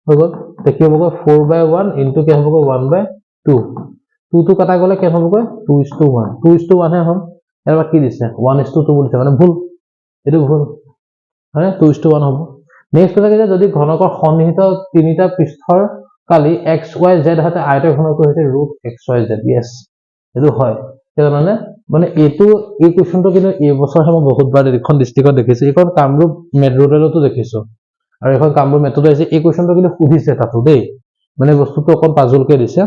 হৈ গল তে কি হ'ব 4/1 ইনটু কি হ'ব 1/2 2 টো কাটা গলে কেন হ'বগৈ 2:1 2:1 হে হ'ল এবাৰ কি দিছে 1:2 বুলিছে মানে ভুল এটো ভুল হয় 2:1 হ'ব নেক্সট কথা কি যদি ঘনকৰ সন্নিহিত তিনিটা পৃষ্ঠৰ কালি x y z হাতে আয়তৰ ঘনকটো হৈছে √xyz yes এটো হয় মানে মানে এটো এই কোৱেশ্চনটো কিন্তু এই বছৰ মই বহুতবাৰ এখন ডিস্ট্ৰিক্টত দেখিছো এখন কামৰূপ মেট্ৰোৰেলতো দেখিছো আৰু এখন কামৰূপ মেট্ৰোত আছে এই কোৱেশ্চনটো কিন্তু সুধিছে তাতো দেই মানে বস্তুটো অকন পাজলকে দিছে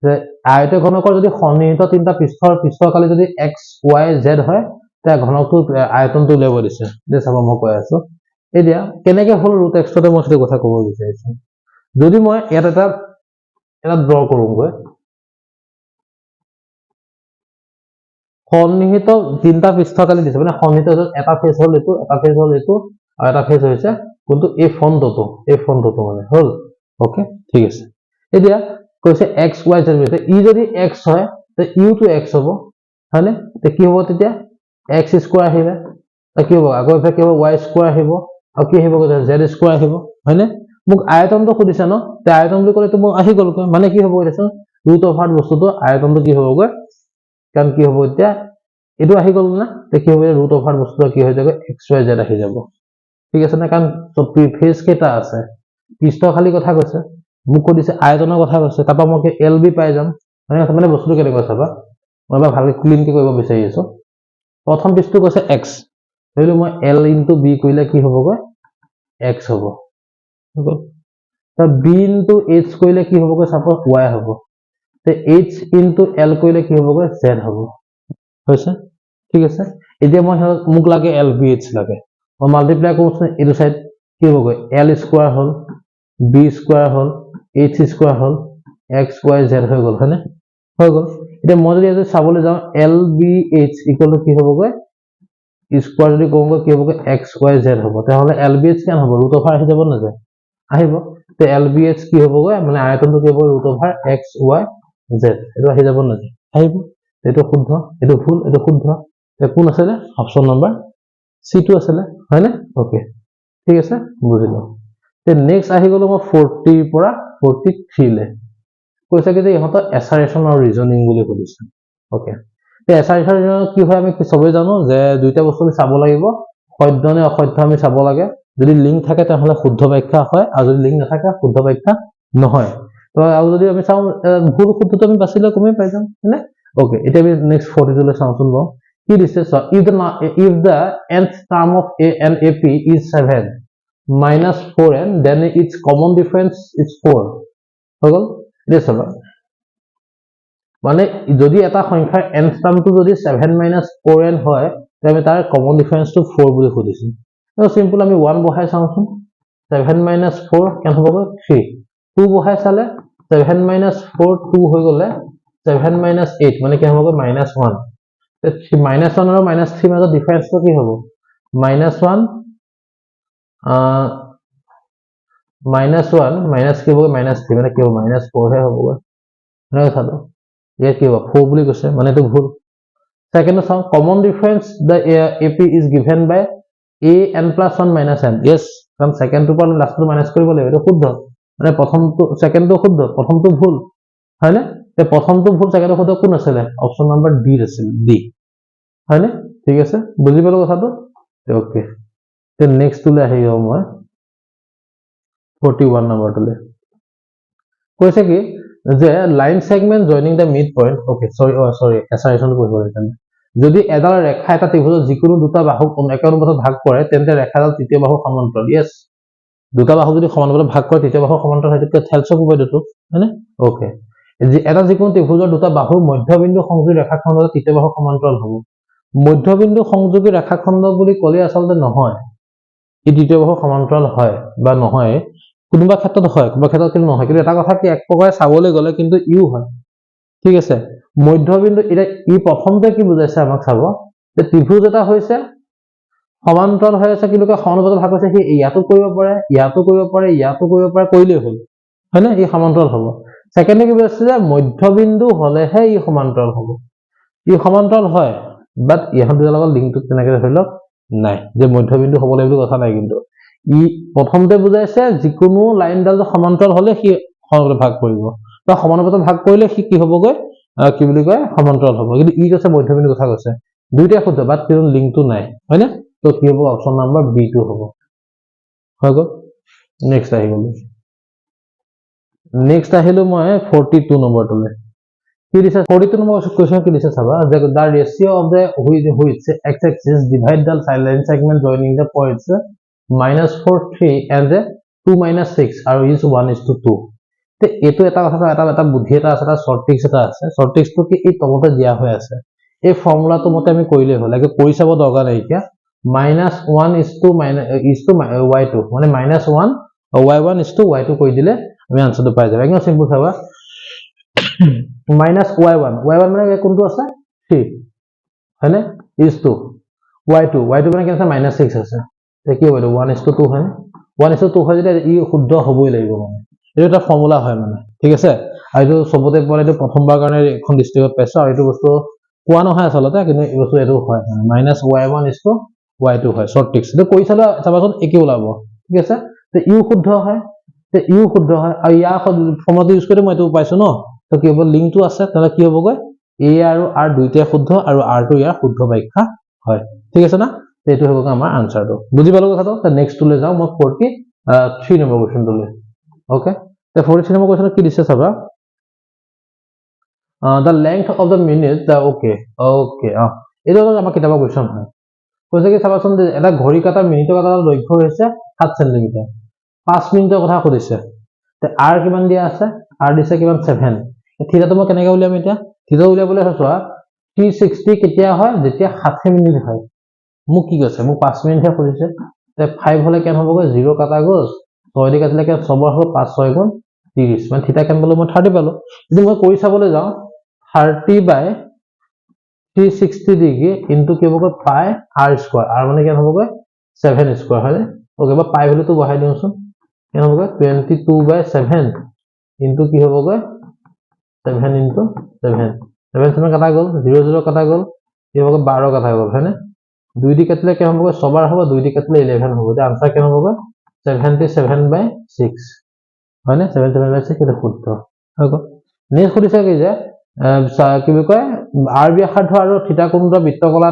যে আয়তৰ ঘনকৰ যদি সন্নিহিত তিনিটা পৃষ্ঠৰ কালি যদি x y z হয় তা ঘনকটো আয়তনটো উলিয়াব দিছে দে চাব মই কৈ আছো এতিয়া কেনেকে হল √x তে মই সেইটো কথা ক'ব বিচাৰিছো যদি মই ইয়াত এটা ড্ৰ কৰোঁগৈ সন্নিহিত তিনিটা পৃষ্ঠকালি দিছে মানে সন্নিহিত এটা ফেজ হল এটো আৰু এটা ফেজ হৈছে কিন্তু এই ফ্ৰন্টটো মানে হল ওকে ঠিক আছে এতিয়া কৈছে x y z তে ই যদি x হয় তে u to x হ'ব হয়নে তে কি হ'ব তেতিয়া x² আহিলে তে কি হ'ব আকৌ এফালে কি হ'ব y² আহিব আৰু কি আহিব z² আহিব হয়নে মোক আয়তনটো খুদিছে ন তে আয়তন বুলি ক'লে তো মই আহি গ'ল মানে কি হ'ব এটাছো √of বস্তুটো আয়তনটো কি হ'বগৈ কাৰণ কি হ'ব এতিয়া এটো আহি গ'ল না তে কি হ'ব √of বস্তুটো কি হৈ যাব x y z আহি যাব ঠিক আছে না কাৰণ ফেজ কেটা আছে পৃষ্ঠ খালি কথা কৈছে মোক কৈছে আয়তনৰ কথা কৈছে তাপা মই কি lb পাই যাম মানে বস্তুটো কেনেকৈ চাবা মই বা ভালকৈ ক্লিন কে কৰিব বিচাৰি আছো প্ৰথম পৃষ্ঠটো কৈছে x ধৰিলো মই l * b কৰিলে কি হ'বগৈ x হ'ব তা b * h কৰিলে কি হ'বগৈ সাপোজ y হ'ব তে h * l কৰিলে কি হ'বগৈ z হ'ব হৈছে ঠিক আছে এতিয়া মই মোক লাগে lbh লাগে মই মাল্টিপ্লাই কৰোঁ এটো সাইড কি হ'বগৈ l² হ'ল b² হ'ল h² হ'ল x y z হৈ গ'ল হয়নে হৈ গ'ল এতিয়া মই যদি চাবলৈ যাওঁ lbh = কি হ'বগৈ স্কয়াৰ যদি কৰোঁ কি হ'বগৈ x y z হ'ব তাহলে lbh কেন হ'ব √of আহি যাব না যায় আহিব তে lbh কি হ'বগৈ মানে আয়তনটো কি হ'ব √of x y z এটো আহি যাব না যায় আহিব এটো শুদ্ধ এটো ভুল এটো শুদ্ধ তে কোন আছে অপচন নম্বৰ c2 আছে হয়নে ওকে ঠিক আছে বুজিলো তে নেক্সট আহি গলো মই 40 পৰা 43 লে কৈছে কি যে ইহঁতৰ এছাৰেশন আৰু ৰিজনিং বুলি কৈছে ওকে তে এছাৰেশন কি হয় আমি সবে জানো যে দুইটা বস্তু আমি চাব লাগিব সত্য নে অসত্য আমি চাব লাগে যদি লিংক থাকে তাহলে শুদ্ধ ব্যাখ্যা হয় আৰু যদি লিংক নাথাকে শুদ্ধ ব্যাখ্যা নহয় তো আৰু যদি আমি চাও ভুল শুদ্ধটো আমি বাছিলে কমে পাই যাম হয়নে ওকে এটা আমি নেক্সট 42 লে চাওঁচোন ব কি দিছে so if the nth term of a and ap is 7 minus 4n then its common difference is 4 হৈ গল this মানে যদি এটা সংখ্যাৰ nth টাৰ্মটো যদি 7 - 4n হয় তবে তাৰ কমন ডিফারেন্সটো 4 বুলি খুদিছে তো সিম্পল আমি 1 বহাই চাওঁচোন 7 - 4 কেন হ'বগৈ 3 2 বহাই চালে 7 - 4 2 হৈ গলে 7 - 8 মানে কেন হ'বগৈ -1 তে -1 আৰু -3 মাজৰ ডিফারেন্সটো কি হ'ব -1 -1 মাইনাস কি হ'ব -3 মানে কি হ'ব -4 হে হ'বগৈ নহয় চালো ये কি হ'ব 4 বুলি কৈছে মানে এটো ভুল সেকেন্ড চাও common difference the ap is given by an + 1 - n yes কারণ সেকেন্ডটো পৰা লাষ্টটো মাইনাস কৰিব লাগিব এটো শুদ্ধ মানে প্ৰথমটো সেকেন্ডটো শুদ্ধ প্ৰথমটো ভুল হয়নে তে প্ৰথমটো ভুল সেকেন্ডটো শুদ্ধ কোন আছিল অপচন নম্বৰ ডি আছিল ডি হয়নে ঠিক আছে বুজি পালো কথাটো ওকে তে নেক্সট টুলে আহি যাও মই 41 নম্বৰটোলে কৈছে কি যে লাইন সেগমেন্ট জয়নিং দা মিড পয়েন্ট ওকে সরি এছাৰেশন কৰিব লাগে যদি এডাল ৰেখা এটা ত্ৰিভুজৰ যিকোনো দুটা বাহুক একানুপাতত ভাগ কৰে তেন্তে ৰেখাডাল তৃতীয় বাহুৰ সমান্তৰাল ইয়েস দুটা বাহু যদি সমানুপাতত ভাগ কৰে তৃতীয় বাহুৰ সমান্তৰাল হয় তেতিয়া থেলছ উপপাদ্যটো হয়নে ওকে এটা যিকোনো ত্ৰিভুজৰ দুটা বাহুৰ মধ্যবিন্দু সংযোগী ৰেখাখণ্ডৰ তৃতীয় বাহুৰ সমান্তৰাল হ'ব মধ্যবিন্দু সংযোগী ৰেখাখণ্ড বুলি ক'লে আচলতে নহয় এই তৃতীয় বাহুৰ সমান্তৰাল হয় বা নহয় কোনোবা ক্ষেত্ৰত হয় কোনোবা ক্ষেত্ৰত কিন্তু নহয় কিন্তু এটা কথা কি এক প্ৰকাৰে চাবলৈ গলে কিন্তু ইউ হয় ঠিক আছে মধ্যবিন্দু এটা ই প্ৰথমতে কি বুজাইছে আমাক চাব যে ত্ৰিভুজ এটা হৈছে সমান্তৰাল হৈ আছে কিন্তু সমানুপাতত ভাগ হৈছে সি ইয়াতো কৰিব পাৰে ইয়াতো কৰিব পাৰে ইয়াতো কৰিব পাৰে কৰিলেই হ'ল হয়নে ই সমান্তৰাল হ'ব সেকেন্ডে কি বুজাইছে যে মধ্যবিন্দু হলেহে ই সমান্তৰাল হ'ব ই সমান্তৰাল হয় বাট ইহঁত দুটাৰ লগত লিংকটো তেনেকৈ ধৰি লওক নাই যে মধ্যবিন্দু হ'ব লাগিব কথা নাই কিন্তু ই প্ৰথমতে বুজাইছে যিকোনো লাইনডাল সমান্তৰাল হলে সি সমানুপাতত ভাগ কৰিব বা সমানুপাতত ভাগ কৰিলে সি কি হ'বগৈ কি বুলি কয় সমান্তৰাল হ'ব কিন্তু ই কৈছে মধ্যবিন্দু কথা কৈছে দুইটা শুদ্ধ বাট কিন্তু লিংকটো নাই হয় না তো কি হ'ব অপচন নাম্বাৰ বি টো হ'ব হৈ গ'ল নেক্সট আহি গ'লো নেক্সট আহিলো মই 42 নম্বৰটোলৈ কি দিছে 42 নম্বৰ কোৱেশ্চন কি দিছে চাবা যে the ratio of the which x axis divide the line segment joining the points -4 3 and the 2 6 আৰু is 1:2 তে এটো এটা কথা এটা বুদ্ধি এটা আছে এটা শৰ্ট ট্ৰিক্স এটা আছে শৰ্ট ট্ৰিক্সটো কি এই তলতে দিয়া হৈ আছে এই ফৰ্মুলাটো মতে আমি কৰিলে হ'ল লাগে কৰি চাব দৰকাৰ নাই এতিয়া -1:y2 মানে -1 y1:y2 কৰি দিলে আমি আনসাৰটো পাই যাব একদম সিম্পল চাবা -y1 মানে কোনটো আছে 3 হয়নে is2 y2 মানে কি আছে -6 আছে তে কি হ'ব 1:2 হয় 1:2 হয় যদি ই শুদ্ধ হ'বই লাগিব মানে এটা এটা ফৰ্মুলা হয় মানে ঠিক আছে আৰু এইটো সবতে পৰে এইটো প্ৰথমবাৰ কাৰণে এখন ডিস্ট্ৰিক্টত পাইছো আৰু এইটো বস্তু কোৱা নহয় আচলতে কিন্তু এই বস্তু এইটো হয় মানে -y1:y2 হয় শৰ্ট ট্ৰিক্স এইটো কৰি চালে চাবাচোন একে ওলাব ঠিক আছে তে ইউ শুদ্ধ হয় তে ইউ শুদ্ধ হয় আৰু ইয়াৰ ফৰ্মুলাটো ইউজ কৰি মই এইটো পাইছো ন তো কি হ'ব লিংকটো আছে তাহলে কি হ'বগৈ এ আৰু আৰ দুইটাই শুদ্ধ আৰু আৰ টো ইয়াৰ শুদ্ধ ব্যাখ্যা হয় ঠিক আছে না এইটো হ'ব আমাৰ আনসাৰটো বুজি পালো কথাটো তে নেক্সট লৈ যাও মই 43 নম্বৰ কোৱেশ্চনটো লৈ ওকে তে 43 নম্বৰ কোৱেশ্চন কি দিছে চাবা the length of the minute okay এইটো আমাৰ কিতাপৰ কোৱেশ্চন হয় কৈছে কি চাবাচোন এটা ঘড়ী কাটা মিনিটৰ কাটা দৈৰ্ঘ্য হৈছে 7 সেন্টিমিটাৰ 5 মিনিটৰ কথা কৈছে তে r কিমান দিয়া আছে r দিছে কিমান 7 থিটাটো মই কেনেকৈ উলিয়াম এতিয়া থিটা উলিয়াবলৈ চোৱা 360 কেতিয়া হয় যেতিয়া 60 মিনিট হয় মোক কি কৈছে মোক 5 মিনিটহে কৈছে তে 5 হলে কেন হ'বগৈ 0 কাটা গ'ল 6 দি কাটিলে কেন সবৰ হ'ব 5 6 গুণ 30 মানে থিটা কেন পালো মই 30 পালো যদি মই কৰি চাবলৈ যাওঁ 30/360 ডিগ্ৰী ইনটু কি হ'বগৈ পাই r স্কয়াৰ r মানে কেন হ'বগৈ 7 স্কয়াৰ হয় ওকে বা পাই ভ্যালুটো বহাই দিওঁচোন কেন হ'বগৈ 22/7 ইনটু কি হ'বগৈ 7 ইনটু 7 7 কাটা গ'ল 0 0 কাটা গ'ল কি হ'বগৈ 12 কাটা গ'ল হয়নে 2 দি কাটিলে কেন হ'বগৈ সবাৰ হ'ব 2 দি কাটিলে 11 হ'ব তে আনসাৰ কেন হ'বগৈ 77/6 হয়নে 77/6 এটা শুদ্ধ হৈ গ'ল নেক্সট সুধিছে কি যে কি বুলি কয় r ব্যাসাৰ্ধ আৰু থিটা কোণৰ বৃত্তকলা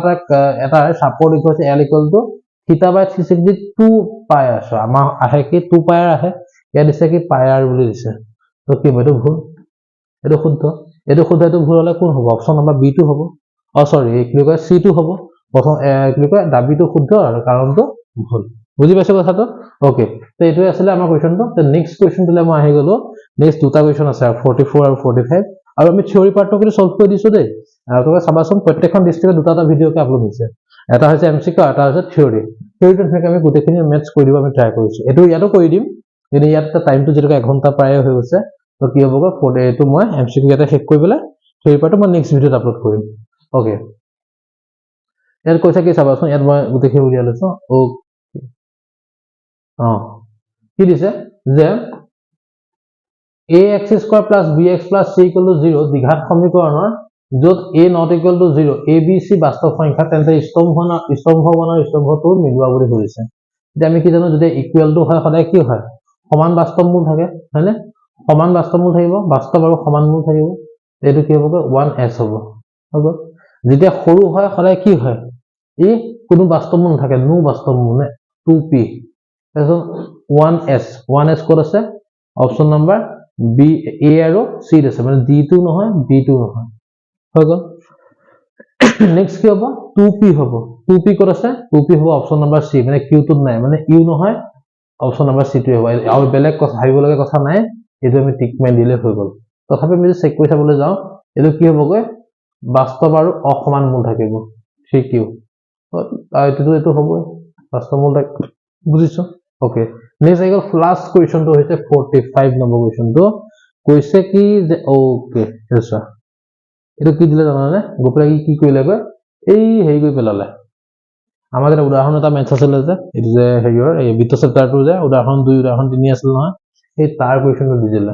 এটা চাপৰ দৈৰ্ঘ্য হৈছে l = θ/360 2 পাই আছে আমাৰ আহে কি 2 পাই আহে ইয়াত দিছে কি পাই r বুলি দিছে তো কি এইটো ভুল এইটো শুদ্ধ এইটো ভুল হলে কোন হ'ব অপচন নাম্বাৰ বি টো হ'ব সৰি কি কয় সি টো হ'ব প্ৰথম কি কয় দাবীটো শুদ্ধ আৰু কাৰণটো ভুল বুজি পাইছো কথাটো ওকে তো এইটো আছিল আমাৰ কোৱেশ্চনটো তো নেক্সট কোৱেশ্চনটোলৈ মই আহি গলো নেক্সট দুটা কোৱেশ্চন আছে 44 আৰু 45 আৰু আমি থিওৰি পাৰ্টটো কিন্তু সলভ কৰি দিছো দেই আপোনালোকে চাবাচোন প্ৰত্যেকখন ডিস্ট্ৰিক্টত দুটা ভিডিঅ'কে আপলোড হৈছে এটা হৈছে এমসিকিউ এটা হৈছে থিওৰি থিওৰিটো থেকে আমি গোটেইখিনি মেথছ কৰি দিব আমি ট্ৰাই কৰিছো এইটো ইয়াতো কৰি দিম কিন্তু ইয়াত টাইমটো যেটো 1 ঘন্টা প্ৰায় হৈ গৈছে তো কি হ'বগৈ এইটো মই এমসিকিউ এটা শেষ কৰি পেলাই থিওৰি পাৰ্টটো মই নেক্সট ভিডিঅ'ত আপলোড কৰিম ওকে ইয়াত কৈছে কি চাবাচোন ইয়াত মই গোটেইখিনি উলিয়াই লৈছো ওকে কি দিছে যে ax square plus bx plus c equal to 0 দ্বিঘাত সমীকৰণৰ য'ত a not equal to 0 a b c বাস্তৱ সংখ্যা তেন্তে স্তম্ভটো মিলোৱা বুলি কৈছে এতিয়া আমি কি জানো যদি ইকুৱেল টু হয় সদায় কি হয় সমান বাস্তৱ মূল থাকে হয়নে সমান বাস্তৱ মূল থাকিব বাস্তৱ আৰু সমান মূল থাকিব এইটো কি হ'ব 1s হ'ব যেতিয়া সৰু হয় সদায় কি হয় ই কোনো বাস্তৱ মূল নাথাকে নো বাস্তৱ মূল 2p তাৰপিছত 1s ক'ত আছে অপচন নাম্বাৰ বি এ আৰু সি আছে মানে ডি2 নহয় বি2 নহয় হৈ গ'ল নেক্সট কি হ'ব 2p হ'ব 2p ক'ত আছে 2p হ'ব অপচন নাম্বাৰ সি মানে কিউটোত নাই মানে ইউ নহয় অপচন নাম্বাৰ সি টো হ'ব আৰু বেলেগ কথা ভাবিব লগা কথা নাই এইটো আমি টিক মাৰি দিলে হৈ গ'ল তথাপি আমি চেক কৰি চাবলৈ যাওঁ এইটো কি হ'বগৈ বাস্তৱ আৰু অসমান মূল থাকিব 3q এইটো হ'বই বাস্তৱ মূল বুজিছো ওকে নেক্সট আহি গ'ল লাষ্ট কোৱেশ্চনটো হৈছে 45 নম্বৰ কোৱেশ্চনটো কৈছে কি যে ওকে এছা এইটো কি দিলে জানানে গোপলাই কি কৰিলে গৈ এই হেৰি কৰি পেলালে আমাৰ এটা উদাহৰণ এটা মেথছ আছিল যে এইটো যে হেৰিৰ এই বৃত্ত চেপ্টাৰটো যে উদাহৰণ 2 উদাহৰণ 3 আছিল নহয় এই তাৰ কোৱেশ্চনটো দি দিলে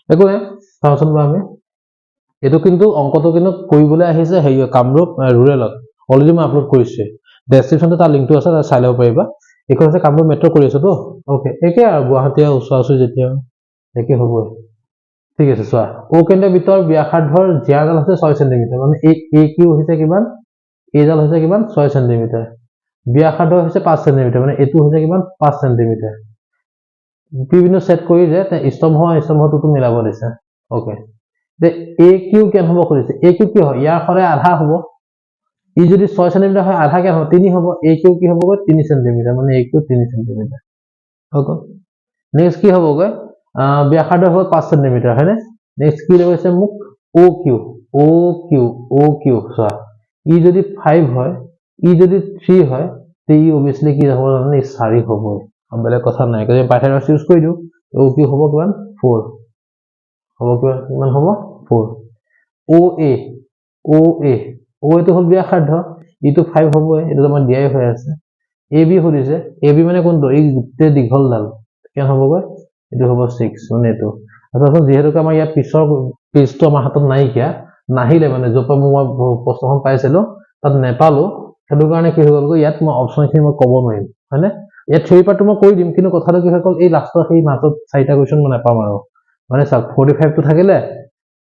একো নাই চাওঁচোন বা আমি এইটো কিন্তু অংকটো কিন্তু কৰিবলৈ আহিছে হেৰি কামৰূপ ৰুৰেলত অলৰেডি মই আপলোড কৰিছো ডেসক্ৰিপচনতে তাৰ লিংকটো আছে চাই ল'ব পাৰিবা এইখন আছে কামৰূপ মেট্ৰ কৰি আছো তো ওকে একে আৰু গুৱাহাটী ওচৰা-ওচৰি যেতিয়া একে হ'বই ঠিক আছে চোৱা ও কেন্দ্ৰৰ ভিতৰৰ ব্যাসাৰ্ধৰ জ্যাডাল হৈছে 6 সেন্টিমিটাৰ মানে এ কিউ হৈছে কিমান এডাল হৈছে কিমান 6 সেন্টিমিটাৰ ব্যাসাৰ্ধ হৈছে 5 সেন্টিমিটাৰ মানে এটো হৈছে কিমান 5 সেন্টিমিটাৰ বিভিন্ন সেট কৰি যে স্তম্ভটো মিলাব দিছে ওকে তে এ কিউ কেন হ'ব কৰিছে এ কিউ কি হয় ইয়াৰ সৰে আধা হ'ব ই যদি 6 সেন্টিমিটাৰ হয় আধা কেন হ'ব 3 হ'ব এ কিউ কি হ'বগৈ 3 সেন্টিমিটাৰ মানে এ কিউ 3 সেন্টিমিটাৰ ওকে নেক্সট কি হ'বগৈ ব্যাসাৰ্ধ হ'ল 5 সেন্টিমিটাৰ হয়নে নেক্সট কি কৈছে মোক ও কিউ চোৱা ই যদি 5 হয় ই যদি 3 হয় তে ই অবভিয়াসলি কি হ'ব মানে 4 হ'বই বেলেগ কথা নাই কাৰণ পাইথাগোৰাছ ইউজ কৰি দিও ও কিউ হ'ব কিমান 4 হ'ব কিমান হ'ব 4 ও এটো হ'ল ব্যাসাৰ্ধ ইটো 5 হ'বই এটো আমাৰ দিয়াই হৈ আছে এ বি সুধিছে এ বি মানে কোনটো এই গোটেই দীঘলডাল কেন হ'বগৈ এটো হ'ব 6 মানে এটো আচ্ছা যেহেতু আমাৰ ইয়াত পিছৰ পেজটো আমাৰ হাতত নাই কিয়া নাহিলে মানে জপা মই প্ৰশ্নখন পাইছিলো তাত নেপালো সেইটো কাৰণে কি হৈ গ'ল ইয়াত মই অপচনখিনি মই ক'ব নোৱাৰিম হয়নে ইয়াত থিয়ৰি পাৰ্টটো মই কৰি দিম কিন্তু কথাটো কি হৈ গ'ল এই লাষ্টৰ সেই মাজত 4টা কোৱেশ্চন মই নাপাম আৰু মানে চাওক 45 টো থাকিলে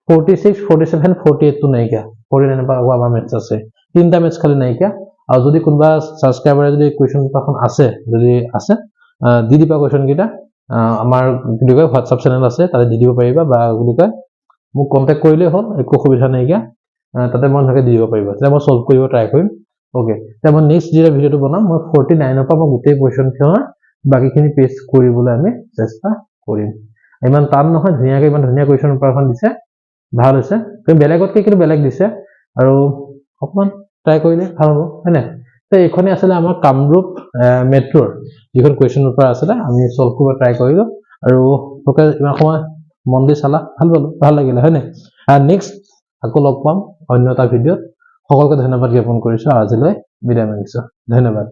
46 47 48 টো নাইকিয়া 49 পৰা আমাৰ মেথছ আছে তিনটা মেথছ খালি নাইকিয়া আৰু যদি কোনবা সাবস্ক্ৰাইবাৰে যদি কোৱেশ্চন পেপাৰখন আছে যদি আছে দি দিবা কোৱেশ্চন কিটা আমাৰ কি কয় WhatsApp চেনেল আছে তাতে দি দিব পাৰিবা বা কি কয় মোক কন্টাক্ট কৰিলে হ'ল একো সুবিধা নাইকিয়া তাতে মই ধৰকে দি দিব পাৰিবা তেতিয়া মই সলভ কৰিব ট্ৰাই কৰিম ওকে তেতিয়া মই নেক্সট যেটা ভিডিওটো বনাম মই 49 ৰ পৰা মই গোটেই কোৱেশ্চন খিনৰ বাকিখিনি পেস্ট কৰিবলৈ আমি চেষ্টা কৰিম ইমান টান নহয় ধুনিয়াকৈ ইমান ধুনিয়া কোৱেশ্চন পেপাৰখন দিছে ভাল হৈছে কিন্তু বেলেগতকৈ কিন্তু বেলেগ দিছে আৰু অকমান ট্ৰাই কৰিলে ভাল হ'ব হয়নে তো এইখনে আসলে আমাৰ কামৰূপ মেট্ৰোৰ যিখন কোৱেশ্চন পেপাৰ আছে আমি সলভ কৰিব ট্ৰাই কৰিলো আৰু তোকে ইমান সময় মন দি চালা ভাল লাগিলে হয়নে নেক্সট আকৌ লগ পাম অন্য এটা ভিডিওত সকলোকে ধন্যবাদ জ্ঞাপন কৰিছো আজিলৈ বিদায় মাগিছো ধন্যবাদ